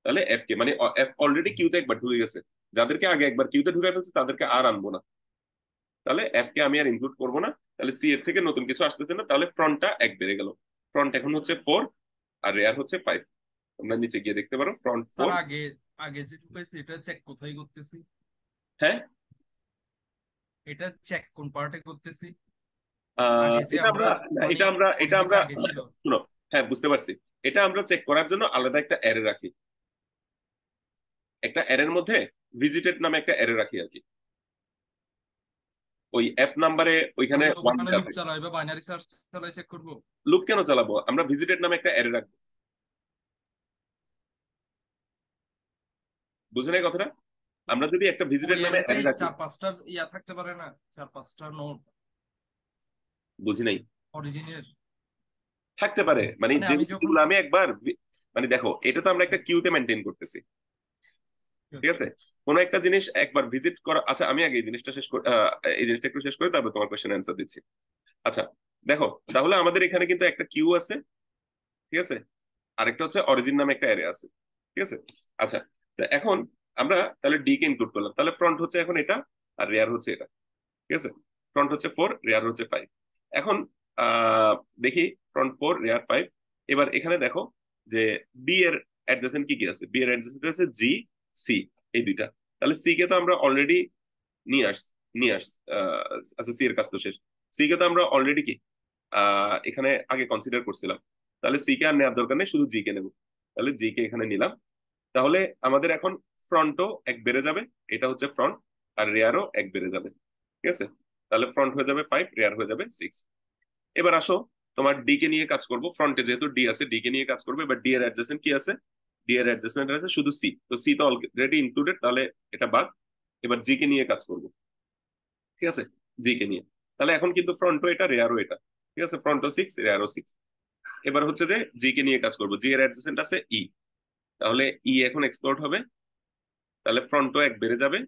তাহলে এফ কে মানে এফ অলরেডি কিউতে একবার ঢুকে গেছে, যাদেরকে আগে একবার কিউতে ঢুকে ফেলছে তাদেরকে আর আনবো না, তাহলে এফ কে আমি আর ইনক্লুড করবো না। তাহলে সি এর থেকে নতুন কিছু আসতেছে না, তাহলে ফ্রন্টটা এক বেড়ে গেল। ফ্রন্ট এখন হচ্ছে 4 আর রেয়ার হচ্ছে 5। তোমরা নিচে গিয়ে দেখতে পারো ফ্রন্ট তার 4। আগে আগে যে ঢুকাইছি এটা চেক কোথায় করতেছি? হ্যাঁ, এটা চেক কোন পার্টে করতেছি? আহ আগে যে এটা আমরা আমরা মানে এটা অরিজিনটা আমরা আগে ছিল। শুনো, হ্যাঁ বুঝতে পারছি। এটা আমরা চেক করার জন্য আলাদা একটা অ্যারে রাখি, একটা অ্যারের মধ্যে ভিজিটেড নামে একটা অ্যারে রাখি আর কি। ওই অ্যাপ নাম্বারে ওইখানে তাহলে ওয়ান ওখানে দেওয়া লুপ থাকে। চালাই বা বাইনারি সার্চ চালাই চেক করব? লুপ কেন চালাবো, আমরা ভিজিটেড নামে একটা অ্যারে রাখবো। বুঝে নাই কথাটা? আমরা যদি একটা ভিজিটেড ওই নামে অ্যারেতেই অ্যারে রাখি। 4-5টা ইয়া থাকতে পারে না, 4-5টা নোড বুঝি নাই। অরিজিনের? থাকতে পারে, মানে মানে আমি যখন যেগুলো আমি একবার মানে দেখো, এটা তো আমরা একটা কিউতে মেনটেন করতেছি, ঠিক আছে? কোনো একটা জিনিস একবার ভিজিট করা, আচ্ছা আমি আগে এই জিনিসটা শেষ করি, এই জিনিসটা একটু শেষ করি, তারপর তোমার কোশ্চেন অ্যান্সার দিচ্ছি। আচ্ছা দেখো, তাহলে আমাদের এখানে কিন্তু একটা কিউ আছে, ঠিক আছে, আরেকটা হচ্ছে অরিজিন নামে একটা অ্যারে আছে, ঠিক আছে? আচ্ছা, তা এখন আমরা তাহলে ডি কে ইনক্লুড করলাম, তাহলে ফ্রন্ট হচ্ছে এখন এটা আর রেয়ার হচ্ছে এটা, ঠিক আছে? ফ্রন্ট হচ্ছে 4, রেয়ার হচ্ছে 5। এখন আহ দেখি ফ্রন্ট 4 রেয়ার 5। এবার এখানে দেখো যে বি এর অ্যাডজেসেন্ট কি কি আছে। বি এর অ্যাডজেসেন্ট আছে জি, সি, এই দুইটা। তাহলে সি কে তো আমরা অলরেডি নিয়ে আস নিয়ে আস আচ্ছা সি এর কাজ তো শেষ। সি কে তো আমরা অলরেডি কি এখানে আগে কনসিডার করছিলাম, তাহলে সি কে আর নেওয়ার দরকার নেই, শুধু জি কে নেব। তাহলে জি কে এখানে নিলাম। তাহলে আমাদের এখন ফ্রন্টও এক বেড়ে যাবে, এটা হচ্ছে ফ্রন্ট, আর রেয়ারও এক বেড়ে যাবে, ঠিক আছে? তাহলে ফ্রন্ট হয়ে যাবে 5, রেয়ার হয়ে যাবে 6। এবার আসো, তোমার ডি কে নিয়ে কাজ করবো। ফ্রন্টে যেহেতু ডি আছে, ডি কে নিয়ে কাজ করবে। এবার ডি এর অ্যাডজেসেন্ট কি আছে? ডি এর অ্যাডজেসেন্ট আছে শুধু সি, তো সি তো অলরেডি ইনক্লুডেড, তাহলে এটা বাদ। এবার জি কে নিয়ে কাজ করবো, ঠিক আছে? জি কে নিয়ে, তাহলে এখন কিন্তু ফ্রন্টও এটা, রেয়ারও এটা, ঠিক আছে? ফ্রন্টও 6, রেয়ারও 6। এবার হচ্ছে যে জি কে নিয়ে কাজ করবো। জি এর অ্যাডজেসেন্ট আছে ই, তাহলে ই এখন এক্সপ্লোর হবে। তাহলে ফ্রন্টও এক বেড়ে যাবে,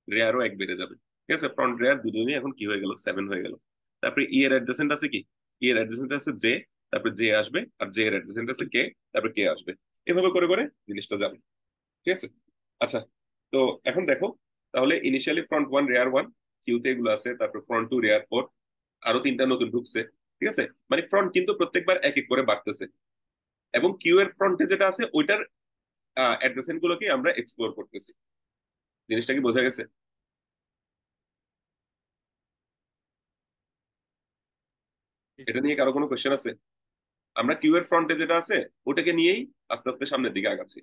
রেয়ারও এক বেড়ে যাবে, ঠিক আছে? ফ্রন্ট রেয়ার দুজনই এখন কি হয়ে গেল, 7 হয়ে গেল। তারপরে ই এর অ্যাডজেসেন্ট আছে কি? ই এর অ্যাডজেসেন্ট আছে জে, তারপরে জে আসবে, আর জে এর অ্যাডজেসেন্ট আছে কে, তারপরে কে আসবে। এভাবে করে করে জিনিসটা যাবে, ঠিক আছে? আচ্ছা, তো এখন দেখো, তাহলে ইনিশিয়ালি ফ্রন্ট 1 রেয়ার 1 কিউতে এগুলো আছে, তারপর ফ্রন্ট 2 রেয়ার 4, আরো 3টা নতুন ঢুকছে, ঠিক আছে? মানে ফ্রন্ট কিন্তু প্রত্যেকবার এক এক করে বাড়তেছে, এবং কিউ এর ফ্রন্টে যেটা আছে ওইটার অ্যাডজেসেন্ট গুলোকে আমরা এক্সপ্লোর করতেছি। জিনিসটা কি বোঝা গেছে? এটা নিয়ে কারো কোনো কোশ্চেন আছে? আমরা কিউ এর ফ্রন্টে যেটা আছে ওটাকে নিয়েই আস্তে আস্তে সামনের দিকে আগাচ্ছি।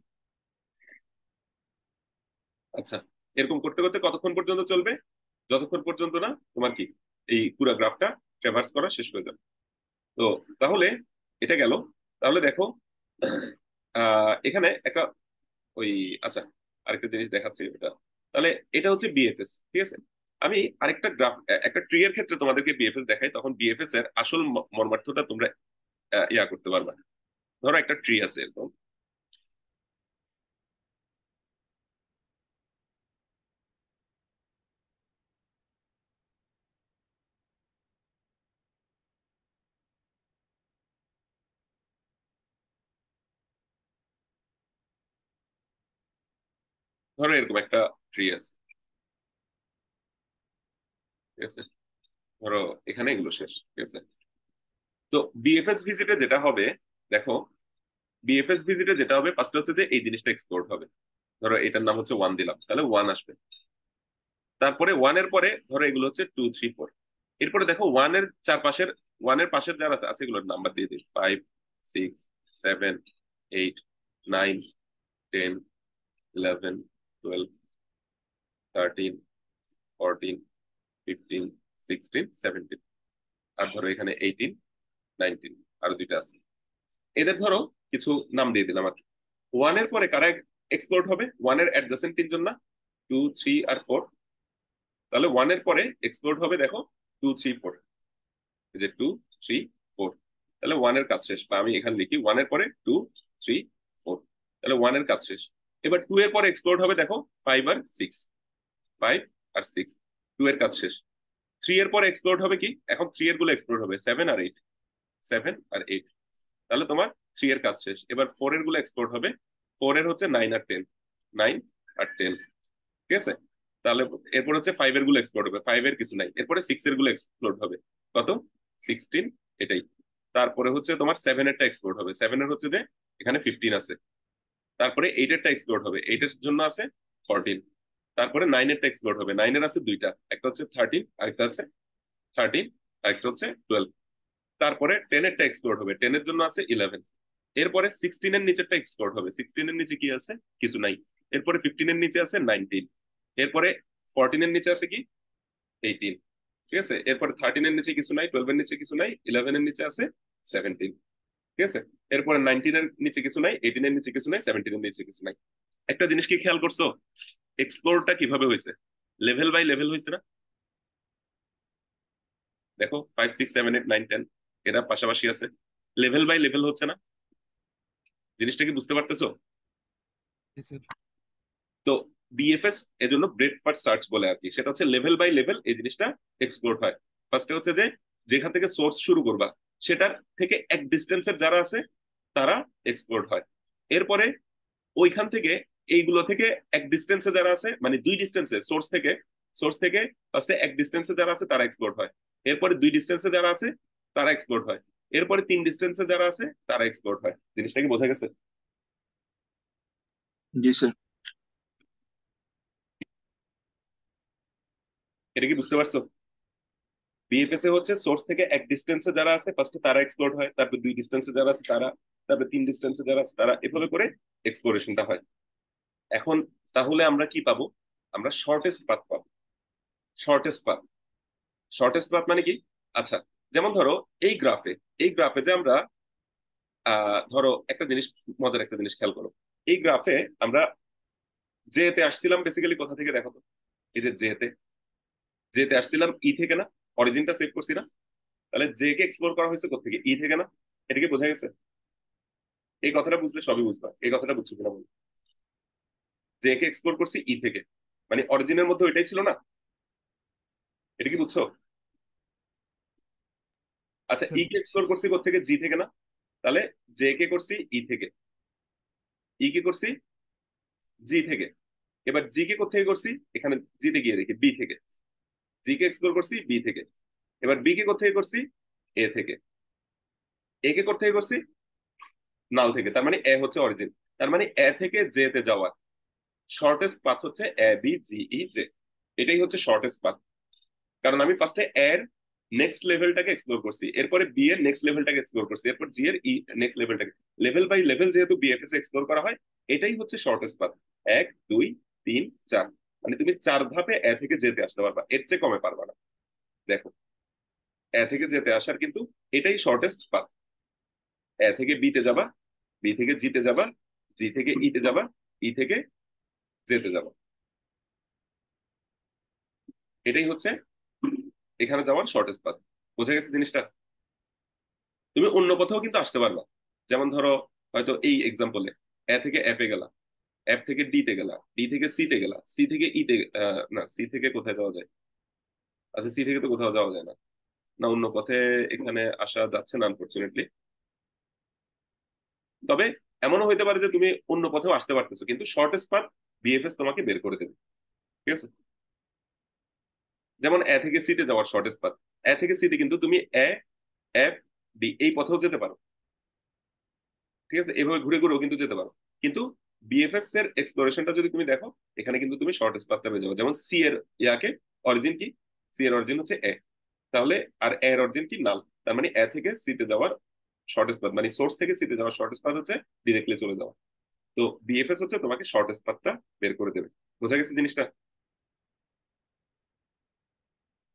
আচ্ছা, এরকম করতে করতে কতক্ষণ পর্যন্ত চলবে? যতক্ষণ পর্যন্ত না তোমার কি এই পুরো গ্রাফটা ট্রাভার্স করা শেষ হয়ে যাবে। তো তাহলে এটা গেল। তাহলে দেখো, এখানে একটা ওই, আচ্ছা আরেকটা জিনিস দেখাচ্ছি এটা। তাহলে এটা হচ্ছে বিএফএস, ঠিক আছে? আমি আরেকটা গ্রাফ, একটা ট্রি এর ক্ষেত্রে তোমাদেরকে বিএফএস দেখাই, তখন বিএফএস এর আসল মর্মার্থটা তোমরা ইয়া করতে পারবে। ধরো একটা ট্রি আছে এরকম, ধরো এরকম একটা ট্রি আছে, ঠিক আছে? ধরো এখানে এগুলো শেষ, ঠিক আছে? তো বিএফএস ভিজিটে যেটা হবে, দেখো বিএফএস ভিজিটে যেটা হবে ফার্স্ট হচ্ছে যে এই জিনিসটা এক্সপ্লোর হবে। ধরো এটার নাম হচ্ছে 1 দিলাম, তাহলে 1 আসবে। তারপরে 1 এর পরে ধরো এগুলো হচ্ছে 2 3 4। এরপরে দেখো 1 এর চারপাশের, 1 এর পাশের যারা আছে আছে এগুলোর নাম্বার দিয়ে দিই, 5 6 7 8 9 10 11 12 13 14 15 16 17। আর ধরো এখানে 18 19, আর দুইটা আছে। এদের ধরো কিছু নাম দিয়ে দিলাম আর কি। 1 এর পরে কারা এক্সপ্লোর হবে? 1 এর অ্যাডজাসেন্ট তিনজন না, 2 3 আর 4। তাহলে 1 এর পরে এক্সপ্লোর হবে দেখো 2 3 4, এই যে 2 3 4। তাহলে 1 এর কাজ শেষ, বা আমি এখানে লিখি 1 এর পরে 2 3 4। তাহলে 1 এর কাজ শেষ। এবার 2 এর পরে এক্সপ্লোর হবে দেখো 5 আর 6, 5 আর 6, 2 এর কাজ শেষ। থ্রি এর পরে এক্সপ্লোর হবে কি, এখন থ্রি এর গুলো এক্সপ্লোর হবে 7 আর 8, 7 আর 8। তাহলে তোমার থ্রি এর কাজ শেষ। এবার ফোর এর গুলো এক্সপ্লোর হবে, ফোর এর হচ্ছে 9 আর 10, 9 আর 10, ঠিক আছে। তাহলে এরপর হচ্ছে ফাইভ এর গুলো এক্সপ্লোর হবে, ফাইভ এর কিছু নাই। এরপরে সিক্স এর গুলো এক্সপ্লোর হবে, কত, 16, এটাই। তারপরে হচ্ছে তোমার সেভেন এরটা এক্সপ্লোর হবে, সেভেন এর হচ্ছে যে এখানে 15 আছে। তারপরে এইট এরটা এক্সপ্লোর হবে, এইট এর জন্য আছে 14। তারপরে নাইন এরটা এক্সপ্লোর হবে, নাইন এর আছে দুইটা, একটা হচ্ছে 13, আরেকটা হচ্ছে 13, আরেকটা হচ্ছে 12। তারপরে টেন এরটা এক্সপ্লোর হবে, টেন এর জন্য আছে 11। এরপরে 16 এর নিচেরটা এক্সপ্লোর হবে, 16 এর নিচে কি আছে, কিছু নাই। এরপরে 15 এর নিচে আছে 19। এরপরে 14 এর নিচে আছে কি, 18, ঠিক আছে। এরপরে 13 এর নিচে কিছু নাই, 12 এর নিচে কিছু নাই, 11 এর নিচে আছে 17, ঠিক আছে। এরপরে 19 এর নিচে কিছু নাই, 18 এর নিচে কিছু নাই, 17 এর নিচে কিছু নাই। একটা জিনিস কি খেয়াল করছো, এক্সপ্লোরটা কিভাবে হয়েছে, লেভেল বাই লেভেল হয়েছে না? দেখো 5, 6, 7, 8, 9, 10 এরা পাশাপাশি আছে, লেভেল বাই লেভেল হচ্ছে না? জিনিসটা কি বুঝতে পারতেছো? জি স্যার। তো বিএফএস এজন্য ব্রেড ফার্স্ট সার্চ বলে আর কি, সেটা হচ্ছে লেভেল বাই লেভেল এই জিনিসটা এক্সপ্লোর হয়। ফার্স্টে হচ্ছে যে যেখান থেকে সোর্স শুরু করবা সেটার থেকে এক ডিস্টেন্সের যারা আছে তারা এক্সপ্লোর হয়। এরপরে ওইখান থেকে এইগুলো থেকে এক ডিস্টেন্সে যারা আছে, মানে দুই ডিস্টেন্সে সোর্স থেকে ফার্স্টে এক ডিস্টেন্সে যারা আছে তারা এক্সপ্লোর হয়। এরপরে দুই ডিস্টেন্সে যারা আছে তারা এক্সপ্লোর হয়। এরপরে তিন ডিস্টেন্সে যারা আছে তারা এক্সপ্লোর হয়। জিনিসটা কি বোঝা গেছে? জি স্যার। এটা কি বুঝতে পারছো? বিএফএস এ হচ্ছে সোর্স থেকে এক ডিস্টেন্সে যারা আছে ফার্স্টে তারা এক্সপ্লোর হয়, তারপর দুই ডিস্টেন্সে যারা আছে তারা, তারপর তিন ডিস্টেন্সে যারা আছে তারা, এভাবে করে এক্সপ্লোরেশনটা হয়। এখন তাহলে আমরা কি পাবো, আমরা শর্টেস্ট পাথ পাবো। শর্টেস্ট পাথ, শর্টেস্ট পাথ মানে কি, আচ্ছা যেমন ধরো এই গ্রাফে যে আমরা ধরো একটা জিনিস, মজার একটা জিনিস খেয়াল করো। এই গ্রাফে আমরা জেতে আসছিলাম বেসিক্যালি কোথা থেকে দেখো তো, এই যে জেতে আসছিলাম ই থেকে না, অরিজিনটা সেভ করছি না? তাহলে জে কে এক্সপ্লোর করা হয়েছে কোথা থেকে, ই থেকে না? এটা কি বোঝা গেছে? এই কথাটা বুঝলে সবই বুঝবা, এই কথাটা বুঝছো কিনা বলো। জে কে এক্সপ্লোর করছি ই থেকে, মানে অরিজিনের মধ্যে ওইটাই ছিল না? এটা কি বুঝছো? আচ্ছা স্যার ই কে এক্সপ্লোর করছি কোথা থেকে, জি থেকে না? তাহলে জে কে করছি ই থেকে, ই কে করছি জি থেকে। এবার জি কে কোথা থেকে করছি, এখানে জিতে গিয়ে দেখি বি থেকে। জি কে এক্সপ্লোর করছি বি থেকে। এবার বি কে কোথা থেকে করছি, এ থেকে। এ কে কোথা থেকে করছি, নাল থেকে। তার মানে এ হচ্ছে অরিজিন। তার মানে এ থেকে জে তে যাওয়ার শর্টেস্ট পাথ হচ্ছে A B G E J. এটাই হচ্ছে শর্টেস্ট পাথ, কারণ আমি ফার্স্টে এর নেক্সট লেভেলটাকে এক্সপ্লোর করছি, এরপরে বি এর নেক্সট লেভেলটাকে এক্সপ্লোর করছি, এরপর জি এর ই নেক্সট লেভেলটাকে, লেভেল বাই লেভেল যেহেতু বিএফএস এক্সপ্লোর করা হয়, এটাই হচ্ছে শর্টেস্ট পাথ। 1, 2, 3, 4, মানে তুমি 4 ধাপে এ থেকে যেতে আসতে পারবা, এর চেয়ে কমে পারবা না। দেখো এ থেকে যেতে আসার কিন্তু এটাই শর্টেস্ট পাথ। এ থেকে বি তে যাবা, বি থেকে জি তে যাবা, জি থেকে ই তে যাবা, ই থেকে যেতে যাবা, এটাই হচ্ছে এখানে যাওয়ার শর্টেস্ট পাথ। বোঝা গেছে জিনিসটা? তুমি অন্য কোথাও কিন্তু আসতে পারবা। যেমন ধরো হয়তো এই এক্সাম্পলে এ থেকে এফ এ গেলা, এফ থেকে ডি তে গেলা, ডি থেকে সি তে গেলা, সি থেকে ই তে, না সি থেকে কোথায় যাওয়া যায়, আচ্ছা সি থেকে তো কোথাও যাওয়া যায় না, না অন্য পথে এখানে আসা যাচ্ছে না আনফরচুনেটলি। তবে এমনও হইতে পারে যে তুমি অন্য পথেও আসতে পারতেছো, কিন্তু শর্টেস্ট পাথ বিএফএস তোমাকে বের করে দেবে, ঠিক আছে। যেমন এ থেকে সি তে যাওয়ার শর্টেস্ট পাথ, এ থেকে সি তে কিন্তু তুমি এ এফ ডি এই পথেও যেতে পারো, ঠিক আছে, এভাবে ঘুরে ঘুরেও কিন্তু যেতে পারো। কিন্তু বিএফএস এর এক্সপ্লোরেশনটা যদি তুমি দেখো, এখানে কিন্তু তুমি শর্টেস্ট পাথটা পেয়ে যাবে। যেমন সি এর ইয়াকে অরিজিন কি, সি এর অরিজিন হচ্ছে এ, তাহলে আর এ এর অরিজিন কি, নাল। তার মানে এ থেকে সি তে যাওয়ার শর্টেস্ট পাথ, মানে সোর্স থেকে সি তে যাওয়ার শর্টেস্ট পাথ হচ্ছে ডিরেক্টলি চলে যাওয়া। তো বিএফএস হচ্ছে তোমাকে শর্টেস্ট পাথটা বের করে দেবে। বোঝা গেছে জিনিসটা?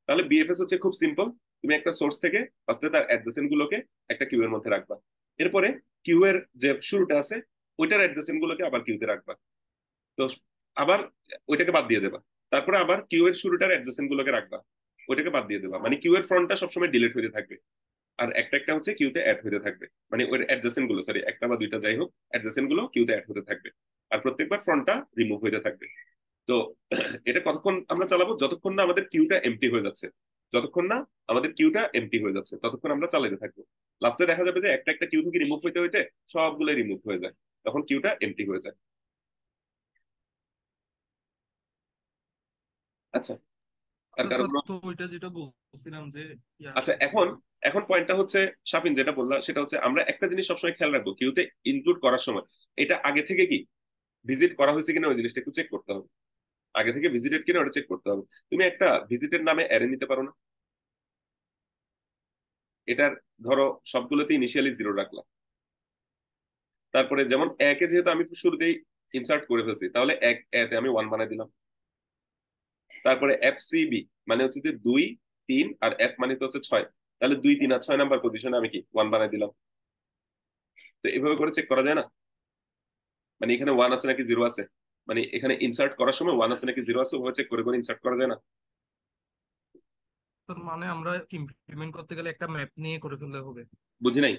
তাহলে বিএফএস হচ্ছে খুব সিম্পল। তুমি একটা সোর্স থেকে ফার্স্টে তার অ্যাডজেসেন্ট গুলোকে একটা কিউ এর মধ্যে রাখবা, এরপরে কিউ এর যে শুরুটা আছে ওইটার অ্যাডজেসেন্ট গুলোকে আবার কিউতে রাখবা, তো আবার ওইটাকে বাদ দিয়ে দেবা। তারপরে আবার কিউ এর শুরুটার অ্যাডজেসেন্ট গুলোকে রাখবা, ওইটাকে বাদ দিয়ে দেবা। মানে কিউ এর ফ্রন্টটা সবসময় ডিলিট হতে থাকবে, আর একটা একটা হচ্ছে কিউতে অ্যাড হতে থাকবে। মানে ওই অ্যাডজেসেন্ট গুলো, সরি একটা বা দুইটা যাই হোক, অ্যাডজেসেন্ট গুলো কিউতে অ্যাড হতে থাকবে, আর প্রত্যেকবার ফ্রন্টটা রিমুভ হতে থাকবে। তো এটা কতক্ষণ আমরা চালাবো, যতক্ষণ না আমাদের কিউটা এমটি হয়ে যাচ্ছে। যতক্ষণ না আমাদের কিউটা এমটি হয়ে যাচ্ছে ততক্ষণ আমরা চালাতে থাকবো। লাস্টে দেখা যাবে যে একটা একটা কিউ থেকে রিমুভ হইতে হইতে সবগুলো রিমুভ হয়ে যায়, তখন কিউটা এমটি হয়ে যায়। আচ্ছা, আর আচ্ছা কারো স্যার, কোনো? তো ওইটা যেটা বলছিলাম যে ইয়া আচ্ছা, এখন এখন পয়েন্টটা হচ্ছে, শাফিন যেটা বললা সেটা হচ্ছে আমরা একটা জিনিস সবসময় খেয়াল রাখবো কিউতে ইনক্লুড করার সময়, এটা আগে থেকে কি ভিজিট করা হয়েছে কিনা ওই জিনিসটা একটু চেক করতে হবে। আগে থেকে ভিজিটেড কিনা ওটা চেক করতে হবে। তুমি একটা ভিজিটের নামে অ্যারে নিতে পারো না? এটার ধরো সবগুলোতে ইনিশিয়ালি জিরো রাখলাম, তারপরে যেমন একে যেহেতু আমি শুরুতেই ইনসার্ট করে ফেলছি, তাহলে এক এতে আমি ওয়ান বানাই দিলাম। তারপরে এফ সি বি মানে হচ্ছে যে 2 3, আর এফ মানে তো হচ্ছে 6, তাহলে 2 3 আর 6 নাম্বার পজিশনে আমি কি ওয়ান বানাই দিলাম। তো এভাবে করে চেক করা যায় না, মানে এখানে ওয়ান আছে নাকি জিরো আছে, মানে এখানে ইনসার্ট করার সময় ওয়ান আছে নাকি জিরো আছে ওভাবে চেক করে করে ইনসার্ট করা যায় না? তার মানে আমরা ইমপ্লিমেন্ট করতে গেলে একটা ম্যাপ নিয়ে করে ফেললে হবে। বুঝি নাই।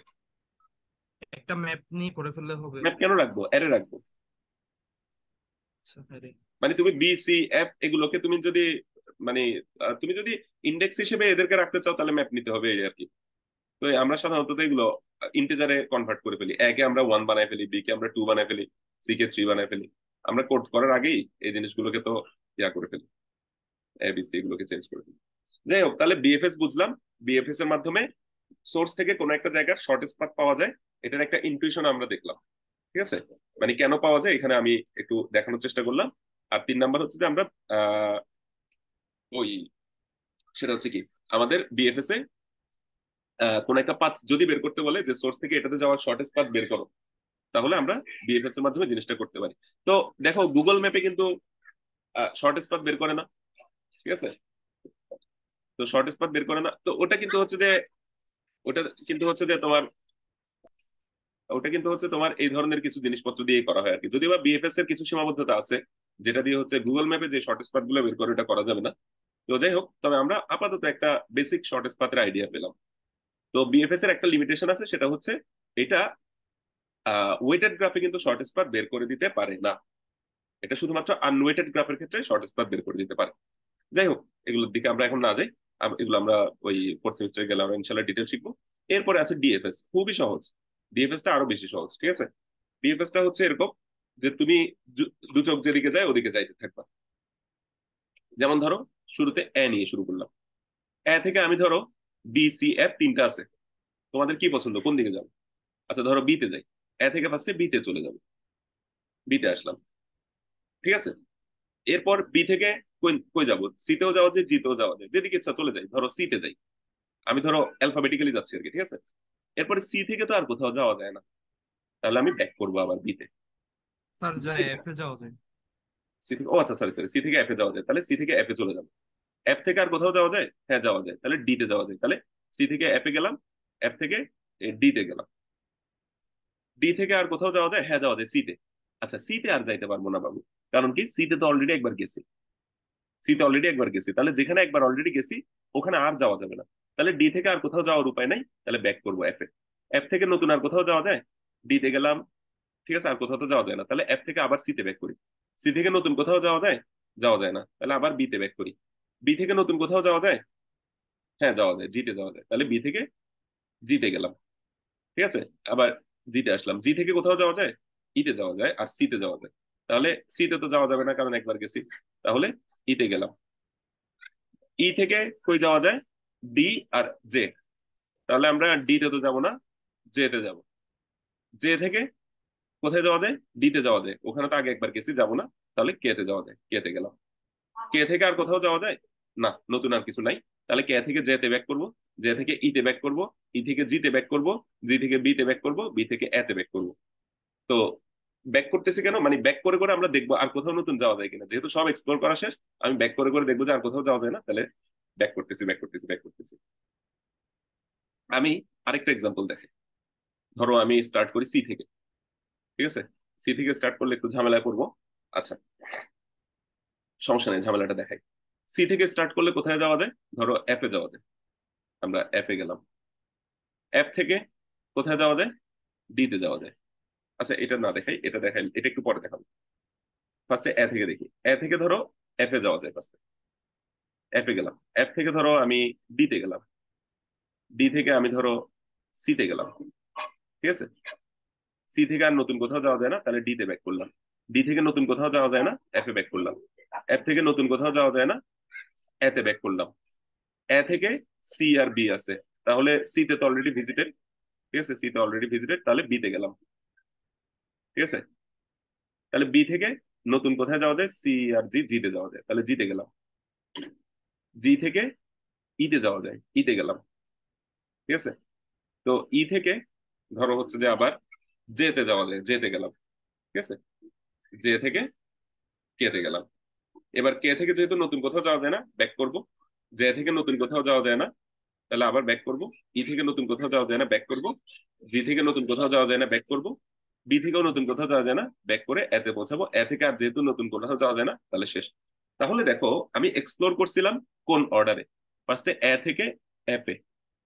একটা ম্যাপ নিয়ে করে ফেললে হবে। ম্যাপ কেন রাখবো, অ্যারে রাখবো। আচ্ছা হ্যাঁ রে। মানে তুমি বি সি এফ এগুলোকে তুমি যদি মানে তুমি যদি ইন্ডেক্স হিসেবে এদেরকে রাখতে চাও তাহলে ম্যাপ নিতে হবে, এই আর কি। তো আমরা সাধারণত তো এগুলো ইন্টিজারে কনভার্ট করে ফেলি, একে আমরা ওয়ান বানাই ফেলি, বি কে আমরা টু বানাই ফেলি, সি কে থ্রি বানাই ফেলি। আমরা কোড করার আগেই এই জিনিসগুলোকে তো ইয়া করে ফেলি, এ বি সি এগুলোকে চেঞ্জ করে ফেলি। যাই হোক, তাহলে বিএফএস বুঝলাম। বিএফএস এর মাধ্যমে সোর্স থেকে কোনো একটা জায়গার শর্টেস্ট পাথ পাওয়া যায়, এটার একটা ইনটুইশন আমরা দেখলাম। ঠিক আছে, মানে কেন পাওয়া যায় এখানে আমি একটু দেখানোর চেষ্টা করলাম। আর 3 নাম্বার হচ্ছে যে আমরা আহ ওই সেটা হচ্ছে কি, আমাদের বিএফএস এ কোন একটা পাথ যদি বের করতে বলে যে সোর্স থেকে এটাতে যাওয়ার শর্টেস্ট পাথ বের করো, তাহলে আমরা বিএফএস এর মাধ্যমে জিনিসটা করতে পারি। তো দেখো গুগল ম্যাপে কিন্তু শর্টেস্ট পাথ বের করে না, ঠিক আছে? তো শর্টেস্ট পাথ বের করে না, তো ওটা কিন্তু হচ্ছে যে তোমার ওটা কিন্তু হচ্ছে তোমার এই ধরনের কিছু জিনিসপত্র দিয়ে করা হয় আর কি। যদিও বা বিএফএস এর কিছু সীমাবদ্ধতা আছে, যেটা দিয়ে হচ্ছে গুগল ম্যাপে যে শর্টেস্ট পাথ গুলো বের করে ওটা করা যাবে না। তো যাই হোক, তবে আমরা আপাতত একটা বেসিক শর্টেস্ট পাথের আইডিয়া পেলাম। তো বিএফএস এর একটা লিমিটেশন আছে, সেটা হচ্ছে এটা ওয়েটেড গ্রাফে কিন্তু শর্টেস্ট পাথ বের করে দিতে পারে না। এটা শুধুমাত্র আনওয়েটেড গ্রাফের ক্ষেত্রে শর্টেস্ট পাথ বের করে দিতে পারে। যাই হোক, এগুলোর দিকে আমরা এখন না যাই, এগুলো আমরা ওই ফোর্থ সেমিস্টারে গেলে আমরা ইনশাল্লাহ ডিটেল শিখবো। এরপরে আছে ডিএফএস, খুবই সহজ। ডিএফএস টা আরো বেশি সহজ, ঠিক আছে? ডিএফএস টা হচ্ছে এরকম যে তুমি দু চোখ যেদিকে যায় ওদিকে যাইতে থাকবা। যেমন ধরো শুরুতে এ নিয়ে শুরু করলাম, এ থেকে আমি ধরো বি সি এফ তিনটা আছে, তোমাদের কি পছন্দ, কোন দিকে যাবো? আচ্ছা ধরো বি তে যাই, এ থেকে ফার্স্টে বি তে চলে যাবো, বি তে আসলাম, ঠিক আছে? এরপর বি থেকে কই কই যাবো, সি তেও যাওয়া যায়, জি তেও যাওয়া যায়, যেদিকে ইচ্ছা চলে যাই, ধরো সি তে যাই। আমি ধরো অ্যালফাবেটিক্যালি যাচ্ছি আর কি, ঠিক আছে? এরপরে সি থেকে তো আর কোথাও যাওয়া যায় না, তাহলে আমি ব্যাক করবো আবার বিতে। স্যার যায় এফ এ যাওয়া যায়। সি থেকে, ও আচ্ছা সরি সরি, সি থেকে এফ এ যাওয়া যায়, তাহলে সি থেকে এফ এ চলে যাবো। এফ থেকে আর কোথাও যাওয়া যায়, হ্যাঁ যাওয়া যায়, তাহলে ডি তে যাওয়া যায়। তাহলে সি থেকে এফ এ গেলাম, এফ থেকে ডি তে গেলাম। ডি থেকে আর কোথাও যাওয়া যায়, হ্যাঁ যাওয়া যায় সি তে। আচ্ছা সি তে আর যাইতে পারবো না বাবু, কারণ কি সি তে তো অলরেডি একবার গেছি, সি তে অলরেডি একবার গেছি, তাহলে যেখানে একবার অলরেডি গেছি ওখানে আর যাওয়া যাবে না। তাহলে ডি থেকে আর কোথাও যাওয়ার উপায় নাই, তাহলে ব্যাক করবো এফ এ। এফ থেকে নতুন আর কোথাও যাওয়া যায়, ডি তে গেলাম, ঠিক আছে, আর কোথাও তো যাওয়া যায় না, তাহলে এফ থেকে আবার সি তে ব্যাক করি। সি থেকে নতুন কোথাও যাওয়া যায়, যাওয়া যায় না, তাহলে আবার বি তে ব্যাক করি। বি থেকে নতুন কোথাও যাওয়া যায়, হ্যাঁ যাওয়া যায়, জি তে যাওয়া যায়, তাহলে বি থেকে জি তে গেলাম, ঠিক আছে? আবার জি তে আসলাম, জি থেকে কোথাও যাওয়া যায়, ই তে যাওয়া যায়, আর সি তে যাওয়া যায়। তাহলে সি তে তো যাওয়া যাবে না কারণ একবার গেছি, তাহলে ই তে গেলাম। ই থেকে কই যাওয়া যায়, ডি আর জে, তাহলে আমরা ডি তে তো যাবো না, জে তে যাবো। জে থেকে কোথায় যাওয়া যায়, ডি তে যাওয়া যায়, ওখানে তো আগে একবার গেছি, যাবো না, তাহলে কে তে যাওয়া যায়, কে তে গেলাম। কে থেকে আর কোথাও যাওয়া যায় না, নতুন আর কিছু নাই, তাহলে কে থেকে জে তে ব্যাক করবো, জে থেকে ই তে ব্যাক করবো, ই থেকে জি তে ব্যাক করবো, জি থেকে বি তে ব্যাক করবো, বি থেকে এ তে ব্যাক করবো। তো ব্যাক করতেছি কেন, মানে ব্যাক করে করে আমরা দেখবো আর কোথাও নতুন যাওয়া যায় কিনা, যেহেতু সব এক্সপ্লোর করা শেষ, আমি ব্যাক করে করে দেখবো যে আর কোথাও যাওয়া যায় না, তাহলে ব্যাক করতেছি ব্যাক করতেছি ব্যাক করতেছি। আমি আরেকটা এক্সাম্পল দেখি, ধরো আমি স্টার্ট করি সি থেকে, ঠিক আছে? সি থেকে স্টার্ট করলে একটু ঝামেলায় পড়বো। আচ্ছা সমস্যা নেই, ঝামেলাটা দেখাই। সি থেকে স্টার্ট করলে কোথায় যাওয়া যায়, ধরো এফ এ যাওয়া যায়, আমরা এফ এ গেলাম। এফ থেকে কোথায় যাওয়া যায়, ডি তে যাওয়া যায়। আচ্ছা এটা না দেখাই, এটা দেখাই, এটা একটু পরে দেখাবো। ফার্স্টে এ থেকে দেখি, এ থেকে ধরো এফ এ যাওয়া যায় ফার্স্টে, এফ এ গেলাম, এফ থেকে ধরো আমি ডি তে গেলাম, ডি থেকে আমি ধরো সি তে গেলাম, ঠিক আছে। সি থেকে আর নতুন কোথাও যাওয়া যায় না, তাহলে ডি তে ব্যাক করলাম। ডি থেকে নতুন কোথাও যাওয়া যায় না, এফ এ ব্যাক করলাম। এফ থেকে নতুন কোথাও যাওয়া যায় না, এ তে ব্যাক করলাম। এ থেকে সি আর বি আছে, তাহলে সি তে তো অলরেডি ভিজিটেড, ঠিক আছে, সি তে অলরেডি ভিজিটেড, তাহলে বি তে গেলাম, ঠিক আছে। তাহলে বি থেকে নতুন কোথায় যাওয়া যায়, সি আর জি, জি তে যাওয়া যায়, তাহলে জি তে গেলাম। জি থেকে ই তে যাওয়া যায়, ই তে গেলাম, ঠিক আছে। তো ই থেকে ধরো হচ্ছে যে আবার জে তে যাওয়া যায়, জে তে গেলাম, ঠিক আছে। জে থেকে কে তে গেলাম। এবার কে থেকে যেহেতু নতুন কোথাও যাওয়া যায় না, ব্যাক করব। জে থেকে নতুন কোথাও যাওয়া যায় না, তাহলে আবার ব্যাক করব। ই থেকে নতুন কোথাও যাওয়া যায় না, ব্যাক করব। জি থেকে নতুন কোথাও যাওয়া যায় না, ব্যাক করব। বি থেকেও নতুন কোথাও যাওয়া যায় না, ব্যাক করে এতে পৌঁছাবো। এ থেকে আর যেহেতু নতুন কোথাও যাওয়া যায় না, তাহলে শেষ। তাহলে দেখো আমি এক্সপ্লোর করছিলাম কোন অর্ডারে, ফার্স্টে এ থেকে এফ এ,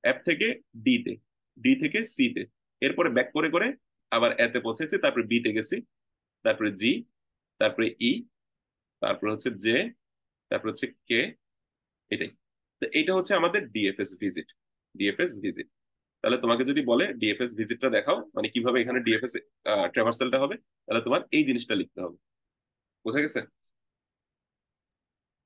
এফ থেকে ডি তে, ডি থেকে সি তে, এরপরে ব্যাক করে করে আবার এতে পৌঁছেছি, তারপরে বি তে গেছি, তারপরে জি, তারপরে ই, তারপরে হচ্ছে জে, তারপরে হচ্ছে কে, এটাই। তো এইটা হচ্ছে আমাদের ডিএফএস ভিজিট, ডিএফএস ভিজিট। তাহলে তোমাকে যদি বলে ডিএফএস ভিজিটটা দেখাও, মানে কিভাবে এখানে ডিএফএস ট্রাভার্সালটা হবে, তাহলে তোমার এই জিনিসটা লিখতে হবে। বুঝা গেছে?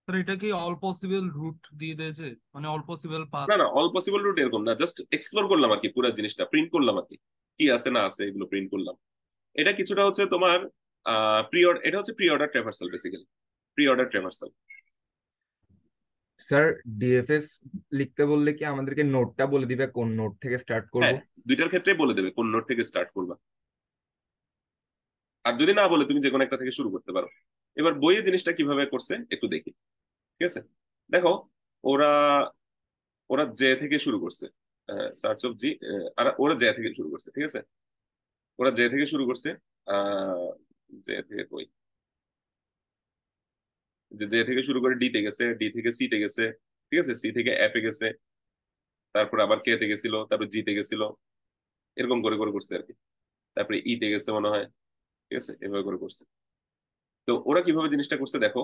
স্যার এটা কি অল পসিবল রুট দিয়ে দিয়েছে, মানে অল পসিবল পাথ? না না, অল পসিবল রুট এরকম না, জাস্ট এক্সপ্লোর করলাম আর কি, পুরো জিনিসটা প্রিন্ট করলাম আর কি, কি আছে না আছে এগুলো প্রিন্ট করলাম। এটা কিছুটা হচ্ছে তোমার প্রি অর্ডার, এটা হচ্ছে pre order traversal, basically pre order traversal. Sir, DFS লিখতে বললে কি আমাদেরকে নোটটা বলে দিবে কোন নোট থেকে স্টার্ট করব? হ্যাঁ, দুইটার ক্ষেত্রে বলে দেবে কোন নোট থেকে স্টার্ট করবা, আর যদি না বলে তুমি যে কোনো একটা থেকে শুরু করতে পারো। এবার বইয়ে জিনিসটা কিভাবে করছে একটু দেখি, ঠিক আছে। দেখো, ওরা ওরা জে থেকে শুরু করছে, সার্চ অফ জি, আর ওরা জে থেকে শুরু করছে, ঠিক আছে। ওরা জে থেকে শুরু করছে, আহ জে থেকে কই, যে জে থেকে শুরু করে ডি তে গেছে, ডি থেকে সি তে গেছে, ঠিক আছে, সি থেকে এফ এ গেছে, তারপর আবার কে তে গেছিল, তারপর জি তে গেছিল, এরকম করে করে করছে আর কি। তারপরে ই তে গেছে মনে হয়, ঠিক আছে, এভাবে করে করছে। তো ওরা কিভাবে জিনিসটা করছে দেখো,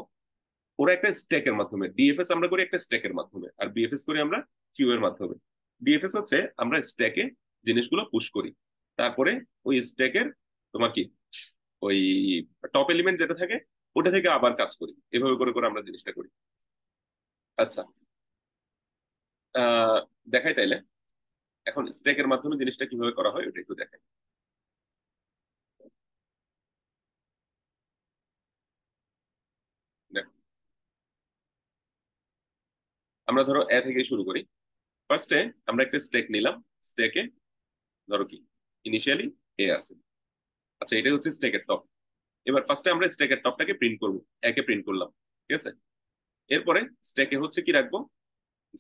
ওরা একটা স্ট্যাকের মাধ্যমে, ডিএফএস আমরা করি একটা স্ট্যাকের মাধ্যমে, আর বিএফএস করি আমরা কিউ এর মাধ্যমে। ডিএফএস হচ্ছে আমরা স্ট্যাকে জিনিসগুলো পুশ করি, তারপরে ওই স্ট্যাকের তোমার কি ওই টপ এলিমেন্ট যেটা থাকে ওটা থেকে আবার কাজ করি, এভাবে করে করে আমরা জিনিসটা করি। আচ্ছা, আহ দেখাই তাইলে এখন স্ট্যাকের মাধ্যমে জিনিসটা কিভাবে করা হয় ওটা একটু দেখাই। দেখো, আমরা ধরো এ থেকে শুরু করি। ফার্স্টে আমরা একটা স্ট্যাক নিলাম, স্ট্যাকে ধরো কি ইনিশিয়ালি এ আছে। আচ্ছা, এটা হচ্ছে স্ট্যাকের টপ। এবার ফার্স্টে আমরা স্ট্যাকের টপটাকে প্রিন্ট করব, একে প্রিন্ট করলাম, ঠিক আছে। এরপরে স্ট্যাকে হচ্ছে কি রাখবো,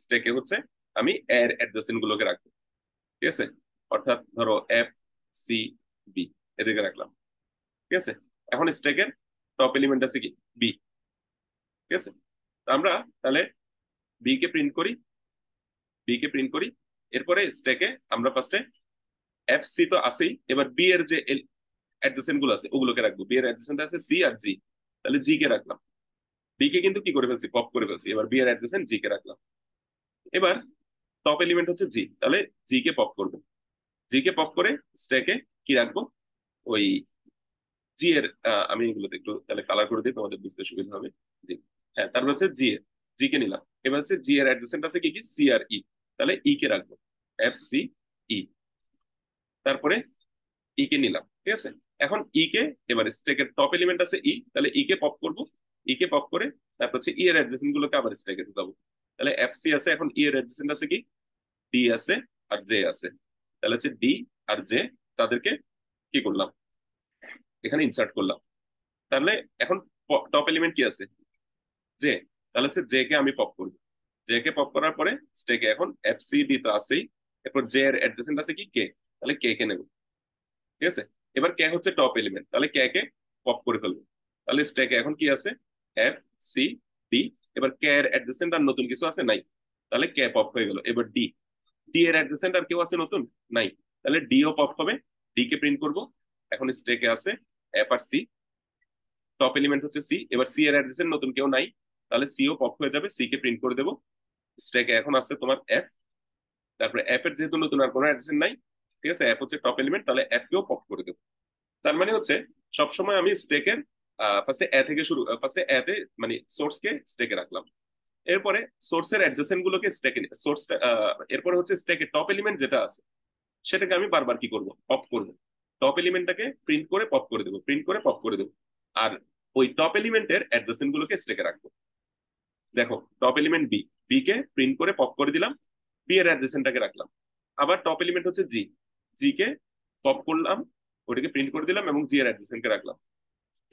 স্ট্যাকে হচ্ছে আমি এর অ্যাডজাসেন্ট গুলোকে রাখবো, ঠিক আছে। অর্থাৎ ধরো এফ, সি, বি, এদেরকে রাখলাম, ঠিক আছে। এখন স্ট্যাকের টপ এলিমেন্ট আছে কি বি, ঠিক আছে। তো আমরা তাহলে বি কে প্রিন্ট করি, বি কে প্রিন্ট করি। এরপরে স্ট্যাকে আমরা ফার্স্টে এফ সি তো আছেই, এবার বি এর যে অ্যাডজাসেন্ট গুলো আছে ওগুলোকে রাখবো। বি এর অ্যাডজাসেন্ট আছে সি আর জি, তাহলে জি কে রাখলাম। বি কে কিন্তু কি করে ফেলছি, পপ করে ফেলছি, এবার বি এর অ্যাডজাসেন্ট জি কে রাখলাম। এবার টপ এলিমেন্ট হচ্ছে জি, তাহলে জি কে পপ করবো। জি কে পপ করে স্ট্যাকে কি রাখবো, ওই জি এর আমি এগুলোতে একটু তাহলে কালার করে দিই তোমাদের বুঝতে সুবিধা হবে। জি, হ্যাঁ, তারপর হচ্ছে জি এর, জি কে নিলাম। এবার হচ্ছে জি এর অ্যাডজাসেন্ট আছে কি কি সি আর ই, তাহলে ই কে রাখবো, এফ সি ই। তারপরে ই কে নিলাম, ঠিক আছে। এখন ই কে এবার স্ট্যাকের টপ এলিমেন্ট আছে ই, তাহলে ই কে পপ করবো। ই কে পপ করে তারপর হচ্ছে ই এর অ্যাডজাসেন্ট গুলোকে আবার স্ট্যাকে ঢুকাবো। তাহলে এফ সি আছে, এখন ই এর অ্যাডজাসেন্ট আছে কি ডি আছে আর জে আছে, তাহলে হচ্ছে ডি আর জে, তাদেরকে কি করলাম এখানে ইনসার্ট করলাম। তাহলে এখন টপ এলিমেন্ট কি আছে জে, তাহলে হচ্ছে জে কে আমি পপ করবো। জে কে পপ করার পরে স্ট্যাকে এখন এফ সি ডি তো আছেই, এরপর জে এর অ্যাডজাসেন্ট আছে কি কে, তাহলে কে কে নেব, ঠিক আছে। এবার কে হচ্ছে টপ এলিমেন্ট, তাহলে কে কে পপ করে ফেলবো। তাহলে স্ট্যাকে এখন কি আছে এফ সি ডি, এবার কে এর অ্যাডজাসেন্ট আর নতুন কিছু আছে নাই, তাহলে কে পপ হয়ে গেল। এবার ডি, ডি এর অ্যাডজাসেন্ট আর কেউ আছে নতুন নাই, তাহলে ডি ও পপ হবে, ডি কে প্রিন্ট করব। এখন স্ট্যাকে আছে F R C, top element হচ্ছে সি, এবার সি এর অ্যাডজাসেন্ট নতুন কেউ নাই, তাহলে সিও পপ হয়ে যাবে, সি কে প্রিন্ট করে দেবো। স্ট্যাকে এখন আছে তোমার এফ, তারপরে এফ এর যেহেতু নতুন আর কোনো অ্যাড্রেস নাই, ঠিক আছে, এফ হচ্ছে টপ এলিমেন্ট, তাহলে এফ কেও পপ করে দেবো। তার মানে হচ্ছে সবসময় আমি স্টেকের ফার্স্টে এ থেকে শুরু, ফার্স্টে এ তে মানে সোর্স কে স্টেকে রাখলাম, এরপরে সোর্সের অ্যাডজেসেন্ট গুলোকে স্টেকে, সোর্স এরপরে হচ্ছে স্টেকের টপ এলিমেন্ট যেটা আছে সেটাকে আমি বারবার কি করব, পপ করব। টপ এলিমেন্টটাকে প্রিন্ট করে পপ করে দেবো, প্রিন্ট করে পপ করে দেবো। আর ওই টপ এলিমেন্টের অ্যাডজেসেন্ট গুলোকে স্টেকে রাখবো। দেখো টপ এলিমেন্ট বি, বি কে প্রিন্ট করে পপ করে দিলাম, বি এর অ্যাডজেসেন্টটাকে রাখলাম। আবার টপ এলিমেন্ট হচ্ছে জি, জি কে পপ করলাম, ওটাকে প্রিন্ট করে দিলাম এবং জি এর অ্যাডজেসেন্টকে রাখলাম।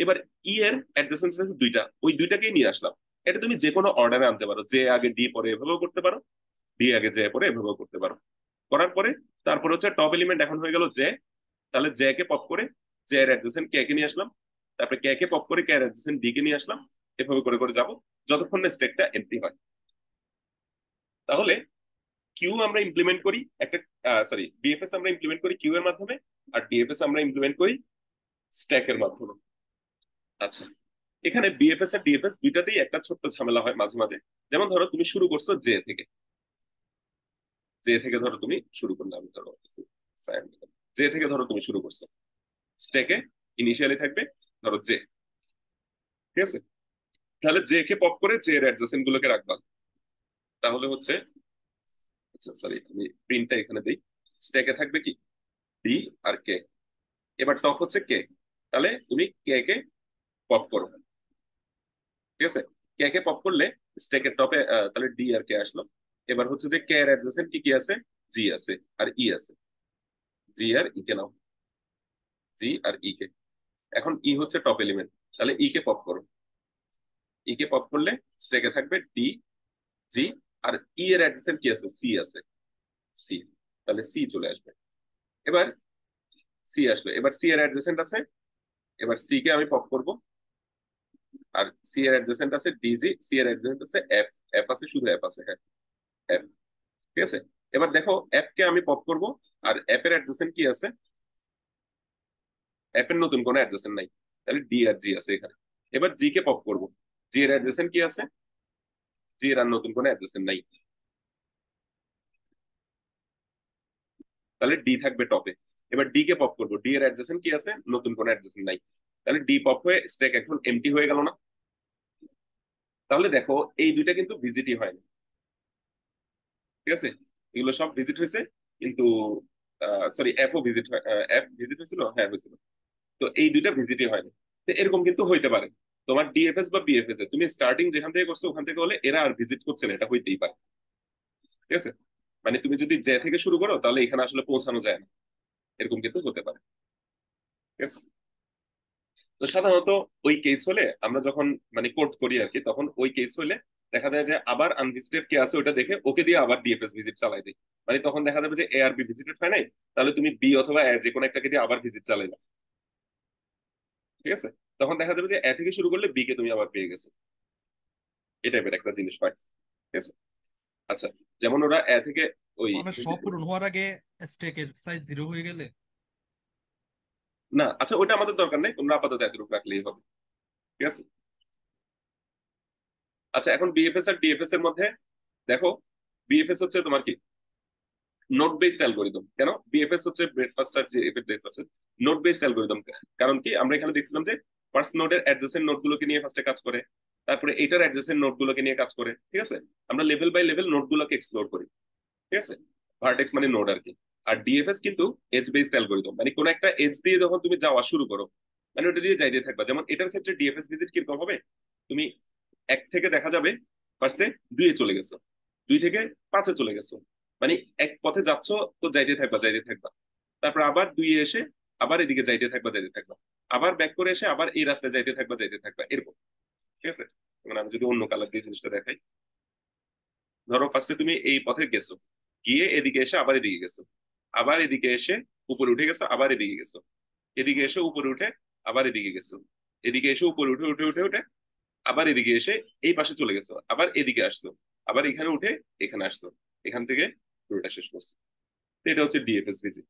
এবার ই এর অ্যাডজেসেন্ট আছে দুইটা, ওই দুইটাকেই নিয়ে আসলাম। এটা তুমি যে কোনো অর্ডারে আনতে পারো, যে আগে ডি পরে এভাবেও করতে পারো, ডি আগে জে পরে এভাবেও করতে পারো। করার পরে তারপর হচ্ছে টপ এলিমেন্ট এখন হয়ে গেল জে, তাহলে জে কে পপ করে জে এর অ্যাডজেসেন্ট কে কে নিয়ে আসলাম, তারপরে কে কে পপ করে কে এর অ্যাডজেসেন্ট ডি কে নিয়ে আসলাম। এভাবে করে করে যাবো যতক্ষণ না স্টেটটা এমপ্টি হয়। তাহলে কিউ আমরা ইমপ্লিমেন্ট করি একটা, সরি বিএফএস আমরা ইমপ্লিমেন্ট করি কিউ এর মাধ্যমে, আর ডিএফএস আমরা ইমপ্লিমেন্ট করি স্ট্যাকের মাধ্যমে। আচ্ছা, এখানে বিএফএস আর ডিএফএস দুইটাতেই একটা ছোট্ট ঝামেলা হয় মাঝে মাঝে। যেমন ধরো তুমি শুরু করছো জে থেকে, জে থেকে ধরো তুমি শুরু করলে, আমি ধরো জে থেকে ধরো তুমি শুরু করছো, স্ট্যাকে ইনিশিয়ালি থাকবে ধরো জে, ঠিক আছে। তাহলে জে কে পপ করে জে এর অ্যাডজেসেন্ট গুলোকে রাখবা। তাহলে হচ্ছে, আচ্ছা সরি আমি প্রিন্টটা এখানে দিই, স্ট্যাকে থাকবে কি ডি আর কে, এবার টপ হচ্ছে কে, তাহলে তুমি কে কে পপ করো, ঠিক আছে। কে কে পপ করলে স্ট্যাকের টপে তাহলে ডি আর কে আসলো। এবার হচ্ছে যে কে এর অ্যাডজেসেন্ট কি কি আছে, জি আছে আর ই আছে, জি আর ই কে নাও, জি আর ই কে। এখন ই হচ্ছে টপ এলিমেন্ট, তাহলে ই কে পপ করো, ই কে পপ করলে স্ট্যাকে থাকবে ডি, জি, আর ই এর অ্যাডজেসেন্ট কি আছে, সি আছে, সি, তাহলে সি চলে আসবে। এবার সি আসবে, এবার সি এর অ্যাডজেসেন্ট আছে, এবার সি কে আমি পপ করব, আর সি এর অ্যাডজেসেন্ট আছে ডিজি, সি এর অ্যাডজেসেন্ট আছে এফ, এফ আছে শুধু এফ আছে, হ্যাঁ এফ, ঠিক আছে। এবার দেখো এফ কে আমি পপ করব, আর এফ এর অ্যাডজেসেন্ট কি আছে, এফ এর নতুন কোনো অ্যাডজেসেন্ট নাই, তাহলে ডি আর জি আছে এখানে। এবার জি কে পপ করব, জি এর অ্যাডজেসেন্ট কি আছে, জি এর আর নতুন কোনো অ্যাডজেসেন্ট নাই, তাহলে ডি থাকবে টপে। এবার ডি কে পপ করব, ডি এর অ্যাডজেসেন্ট কি আছে, নতুন কোনো অ্যাডজেসেন্ট নাই, তাহলে ডি পপ হয়ে স্ট্যাক এখন এমটি হয়ে গেল না। তাহলে দেখো এই দুইটা কিন্তু ভিজিটই হয় না, ঠিক আছে। এগুলো সব ভিজিট হয়েছে কিন্তু, সরি এফও ভিজিট হয়, এফ ভিজিট হয়েছিল, হ্যাঁ হয়েছিল। তো এই দুইটা ভিজিটই হয়নি। তো এরকম কিন্তু হইতে পারে তোমার ডিএফএস বা বিএফএস এ তুমি স্টার্টিং যেখান থেকে করছো ওখান থেকে হলে এরা আর ভিজিট করছে না, এটা হইতেই পারে, ঠিক আছে। মানে তুমি যদি জে থেকে শুরু করো তাহলে এখানে আসলে পৌঁছানো যায় না, এরকম কিন্তু হতে পারে, ঠিক আছে। তো সাধারণত ওই কেস হলে আমরা যখন মানে কোড করি আর কি, তখন ওই কেস হলে দেখা যায় যে আবার আনভিজিটেড কে আছে ওটা দেখে ওকে দিয়ে আবার ডিএফএস ভিজিট চালাই দিই। মানে তখন দেখা যাবে যে এ আর বি ভিজিটেড হয় নাই, তাহলে তুমি বি অথবা এ যে কোনো একটাকে দিয়ে আবার ভিজিট চালাই দাও, ঠিক আছে। তখন দেখা যাবে যে এ থেকে শুরু করলে বি কে তুমি আবার পেয়ে গেছো, এই টাইপের একটা জিনিস হয়, ঠিক আছে। আচ্ছা, যেমন ওরা এ থেকে ওই, মানে সব পূরণ হওয়ার আগে স্টেকের সাইজ 0 হয়ে গেলে। না আচ্ছা ওটা আমাদের দরকার নেই, তোমরা আপাতত এতটুকু রাখলেই হবে, ঠিক আছে। আচ্ছা এখন বিএফএস আর ডিএফএস এর মধ্যে দেখো, বিএফএস হচ্ছে তোমার কি নোট বেসড অ্যালগোরিদম, কেন বিএফএস হচ্ছে ব্রেডফাস্ট আর ডিএফএস ব্রেডফাস্ট নোট বেসড অ্যালগোরিদম। কারণ কি আমরা এখানে দেখছিলাম যে ফার্স্ট নোডের অ্যাডজেসেন্ট নোড গুলোকে নিয়ে ফার্স্টে কাজ করে, তারপরে এটার অ্যাডজেসেন্ট নোড গুলোকে নিয়ে কাজ করে, ঠিক আছে। আমরা লেভেল বাই লেভেল নোড গুলোকে এক্সপ্লোর করি, ঠিক আছে। ভার্টেক্স মানে নোড আর কি। আর ডিএফএস কিন্তু এজ বেসড অ্যালগোরিদম, মানে কোন একটা এজ দিয়ে যখন তুমি যাওয়া শুরু করো, মানে ওটা দিয়ে যাইতে থাকবা। যেমন এটার ক্ষেত্রে ডিএফএস ভিজিট কিরকম হবে, তুমি এক থেকে দেখা যাবে ফার্স্টে 2-এ চলে গেছো, 2 থেকে 5-এ চলে গেছো, মানে এক পথে যাচ্ছ, তো যাইতে থাকবা যাইতে থাকবা, তারপর আবার 2-এ এসে আবার এদিকে যাইতে থাকবা যাইতে থাকবা, আবার ব্যাক করে এসে আবার এই রাস্তায় যাইতে থাকবা এরকম, ঠিক আছে। মানে আমি যদি অন্য কালার দিয়ে জিনিসটা দেখাই, ধরো ফার্স্টে তুমি এই পথে গেছো, গিয়ে এদিকে এসে আবার এদিকে গেছো, আবার এদিকে এসে উপরে উঠে গেছো, আবার এদিকে গেছো, এদিকে এসে উপরে উঠে আবার এদিকে গেছো, এদিকে এসে উপরে উঠে উঠে উঠে উঠে আবার এদিকে এসে এই পাশে চলে গেছো, আবার এদিকে আসছো, আবার এখানে উঠে এখানে আসছো, এখান থেকে পুরোটা শেষ করছো। তো এটা হচ্ছে ডিএফএস ভিজিট,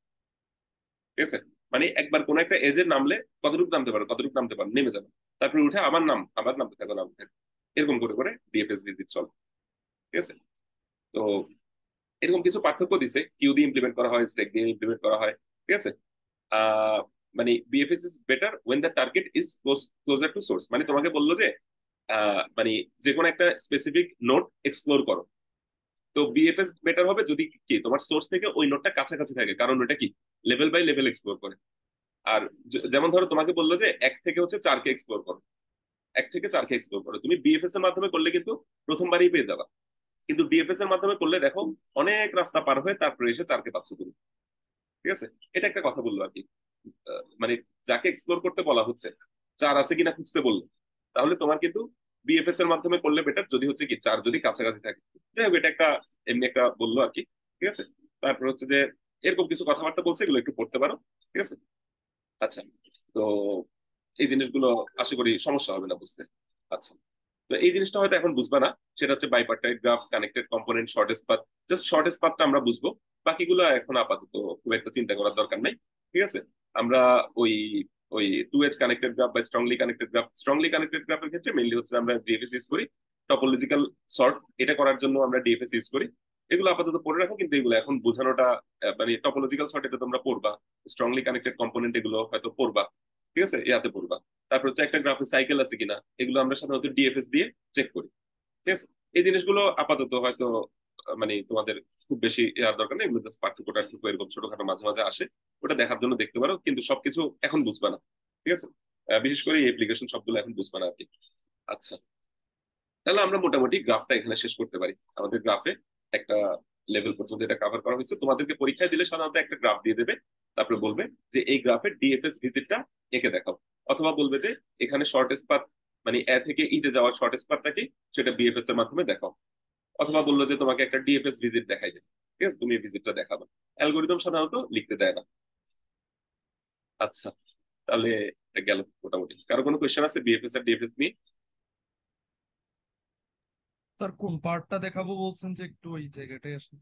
ঠিক আছে। মানে একবার কোন একটা এজে নামলে কতটুকু নামতে পারো, কতটুকু নামতে পারো, নেমে যাবে, তারপরে উঠে আবার নাম, আবার নামতে থাকো নামতে থাকো, এরকম করে করে ডিএফএস ভিজিট চলে। ঠিক আছে? তো এরকম কিছু পার্থক্য দিছে, কিউ দিয়ে ইমপ্লিমেন্ট করা হয়, স্ট্যাক দিয়ে ইমপ্লিমেন্ট করা হয়। ঠিক আছে? আহ মানে BFS is better when the target is closer to source. মানে তোমাকে বললো যে মানে যে কোনো একটা স্পেসিফিক নোড এক্সপ্লোর করো, তো বিএফএস বেটার হবে যদি কি তোমার সোর্স থেকে ওই নোডটা কাছাকাছি থাকে, কারণ ওটা কি লেভেল বাই লেভেল এক্সপ্লোর করে। আর যেমন ধরো তোমাকে বললো যে 1 থেকে 4 কে এক্সপ্লোর করো, 1 থেকে 4 কে এক্সপ্লোর করো, তুমি বিএফএস এর মাধ্যমে করলে কিন্তু প্রথমবারই পেয়ে যাবা। কিন্তু ডিএফএস এর মাধ্যমে করলে দেখো অনেক রাস্তা পার হয়ে তারপরে এসে 4 কে পাচ্ছ তুমি। ঠিক আছে? এটা একটা কথা বললো আর কি। মানে যাকে এক্সপ্লোর করতে বলা হচ্ছে 4 আছে কিনা খুঁজতে বললো, তাহলে তোমার কিন্তু বিএফএস এর মাধ্যমে করলে বেটার, যদি হচ্ছে কি 4 যদি কাছাকাছি থাকে। যাই হোক, এটা একটা এমনি একটা বললো আর কি। ঠিক আছে? তারপর হচ্ছে যে এরকম কিছু কথাবার্তা বলছে, এগুলো একটু পড়তে পারো। ঠিক আছে? আচ্ছা। তো এই জিনিসগুলো আশা করি সমস্যা হবে না বুঝতে। আচ্ছা। তো এই জিনিসটা হয়তো এখন বুঝবা না, সেটা হচ্ছে bipartite graph, connected component, shortest path. Just shortest পাথটা আমরা বুঝবো, বাকিগুলো এখন আপাতত খুব একটা চিন্তা করার দরকার নাই। ঠিক আছে? আমরা ওই ওই টু এজ কানেক্টেড গ্রাফ বা স্ট্রংলি কানেক্টেড গ্রাফের ক্ষেত্রে মেইনলি হচ্ছে আমরা ডিএফএস ইউজ করি। টপোলজিক্যাল সর্ট এটা করার জন্য আমরা ডিএফএস ইউজ করি। এগুলো আপাতত পড়ে রাখো, কিন্তু এগুলো এখন বোঝানোটা মানে টপোলজিক্যাল সর্ট এটা তোমরা পড়বা, স্ট্রংলি কানেক্টেড কম্পোনেন্ট এগুলো হয়তো পড়বা। ঠিক আছে? ইয়াতে পড়বা। তারপর হচ্ছে একটা গ্রাফে সাইকেল আছে কিনা, এগুলো আমরা সাধারণত ডিএফএস দিয়ে চেক করি। ঠিক আছে? এই জিনিসগুলো আপাতত হয়তো মানে তোমাদের খুব বেশি ইয়ার দরকার নেই, এগুলো জাস্ট পার্থক্যটা একটু এরকম ছোটখাটো মাঝে মাঝে আসে, ওটা দেখার জন্য দেখতে পারো, কিন্তু সবকিছু এখন বুঝবা না। ঠিক আছে? বিশেষ করে অ্যাপ্লিকেশন সবগুলো এখন বুঝবা না আর কি। আচ্ছা, তাহলে আমরা মোটামুটি গ্রাফটা এখানে শেষ করতে পারি। আমাদের গ্রাফে একটা লেভেল পর্যন্ত এটা কভার করা হয়েছে। তোমাদেরকে পরীক্ষায় দিলে সাধারণত একটা গ্রাফ দিয়ে দেবে, তারপরে বলবে যে এই গ্রাফের ডিএফএস ভিজিটটা এঁকে দেখাও, অথবা বলবে যে এখানে শর্টেস্ট পাথ মানে এ থেকে ইতে যাওয়ার শর্টেস্ট পাথটা কি সেটা বিএফএস এর মাধ্যমে দেখাও, অথবা বললো যে তোমাকে একটা ডিএফএস ভিজিট দেখাই দেবে। ঠিক আছে? তুমি ভিজিটটা দেখাবে। অ্যালগোরিদম সাধারণত লিখতে দেয় না। আচ্ছা, তাহলে এটা গেল মোটামুটি। কারো কোনো কোয়েশ্চেন আছে বিএফএস আর ডিএফএস নিয়ে? স্যার কোন পার্টটা দেখাবো বলছেন যে একটু ওই জায়গাটাই আসলে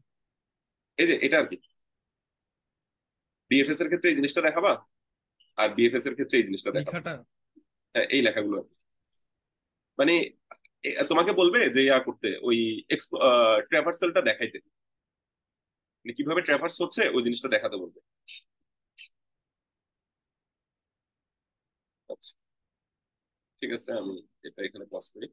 এই যে এটা আর কি, ডিএফএস এর ক্ষেত্রে এই জিনিসটা দেখাবা, আর বিএফএস এর ক্ষেত্রে এই জিনিসটা দেখাবা। লেখাটা। হ্যাঁ, এই লেখাগুলো আর কি। মানে তোমাকে বলবে যে ইয়া করতে ওই ট্রাভার্সালটা দেখাইতে, মানে কিভাবে ট্রাভার্স হচ্ছে ওই জিনিসটা দেখাতে বলবে। আচ্ছা, ঠিক আছে, আমি এটা এখানে পজ করি।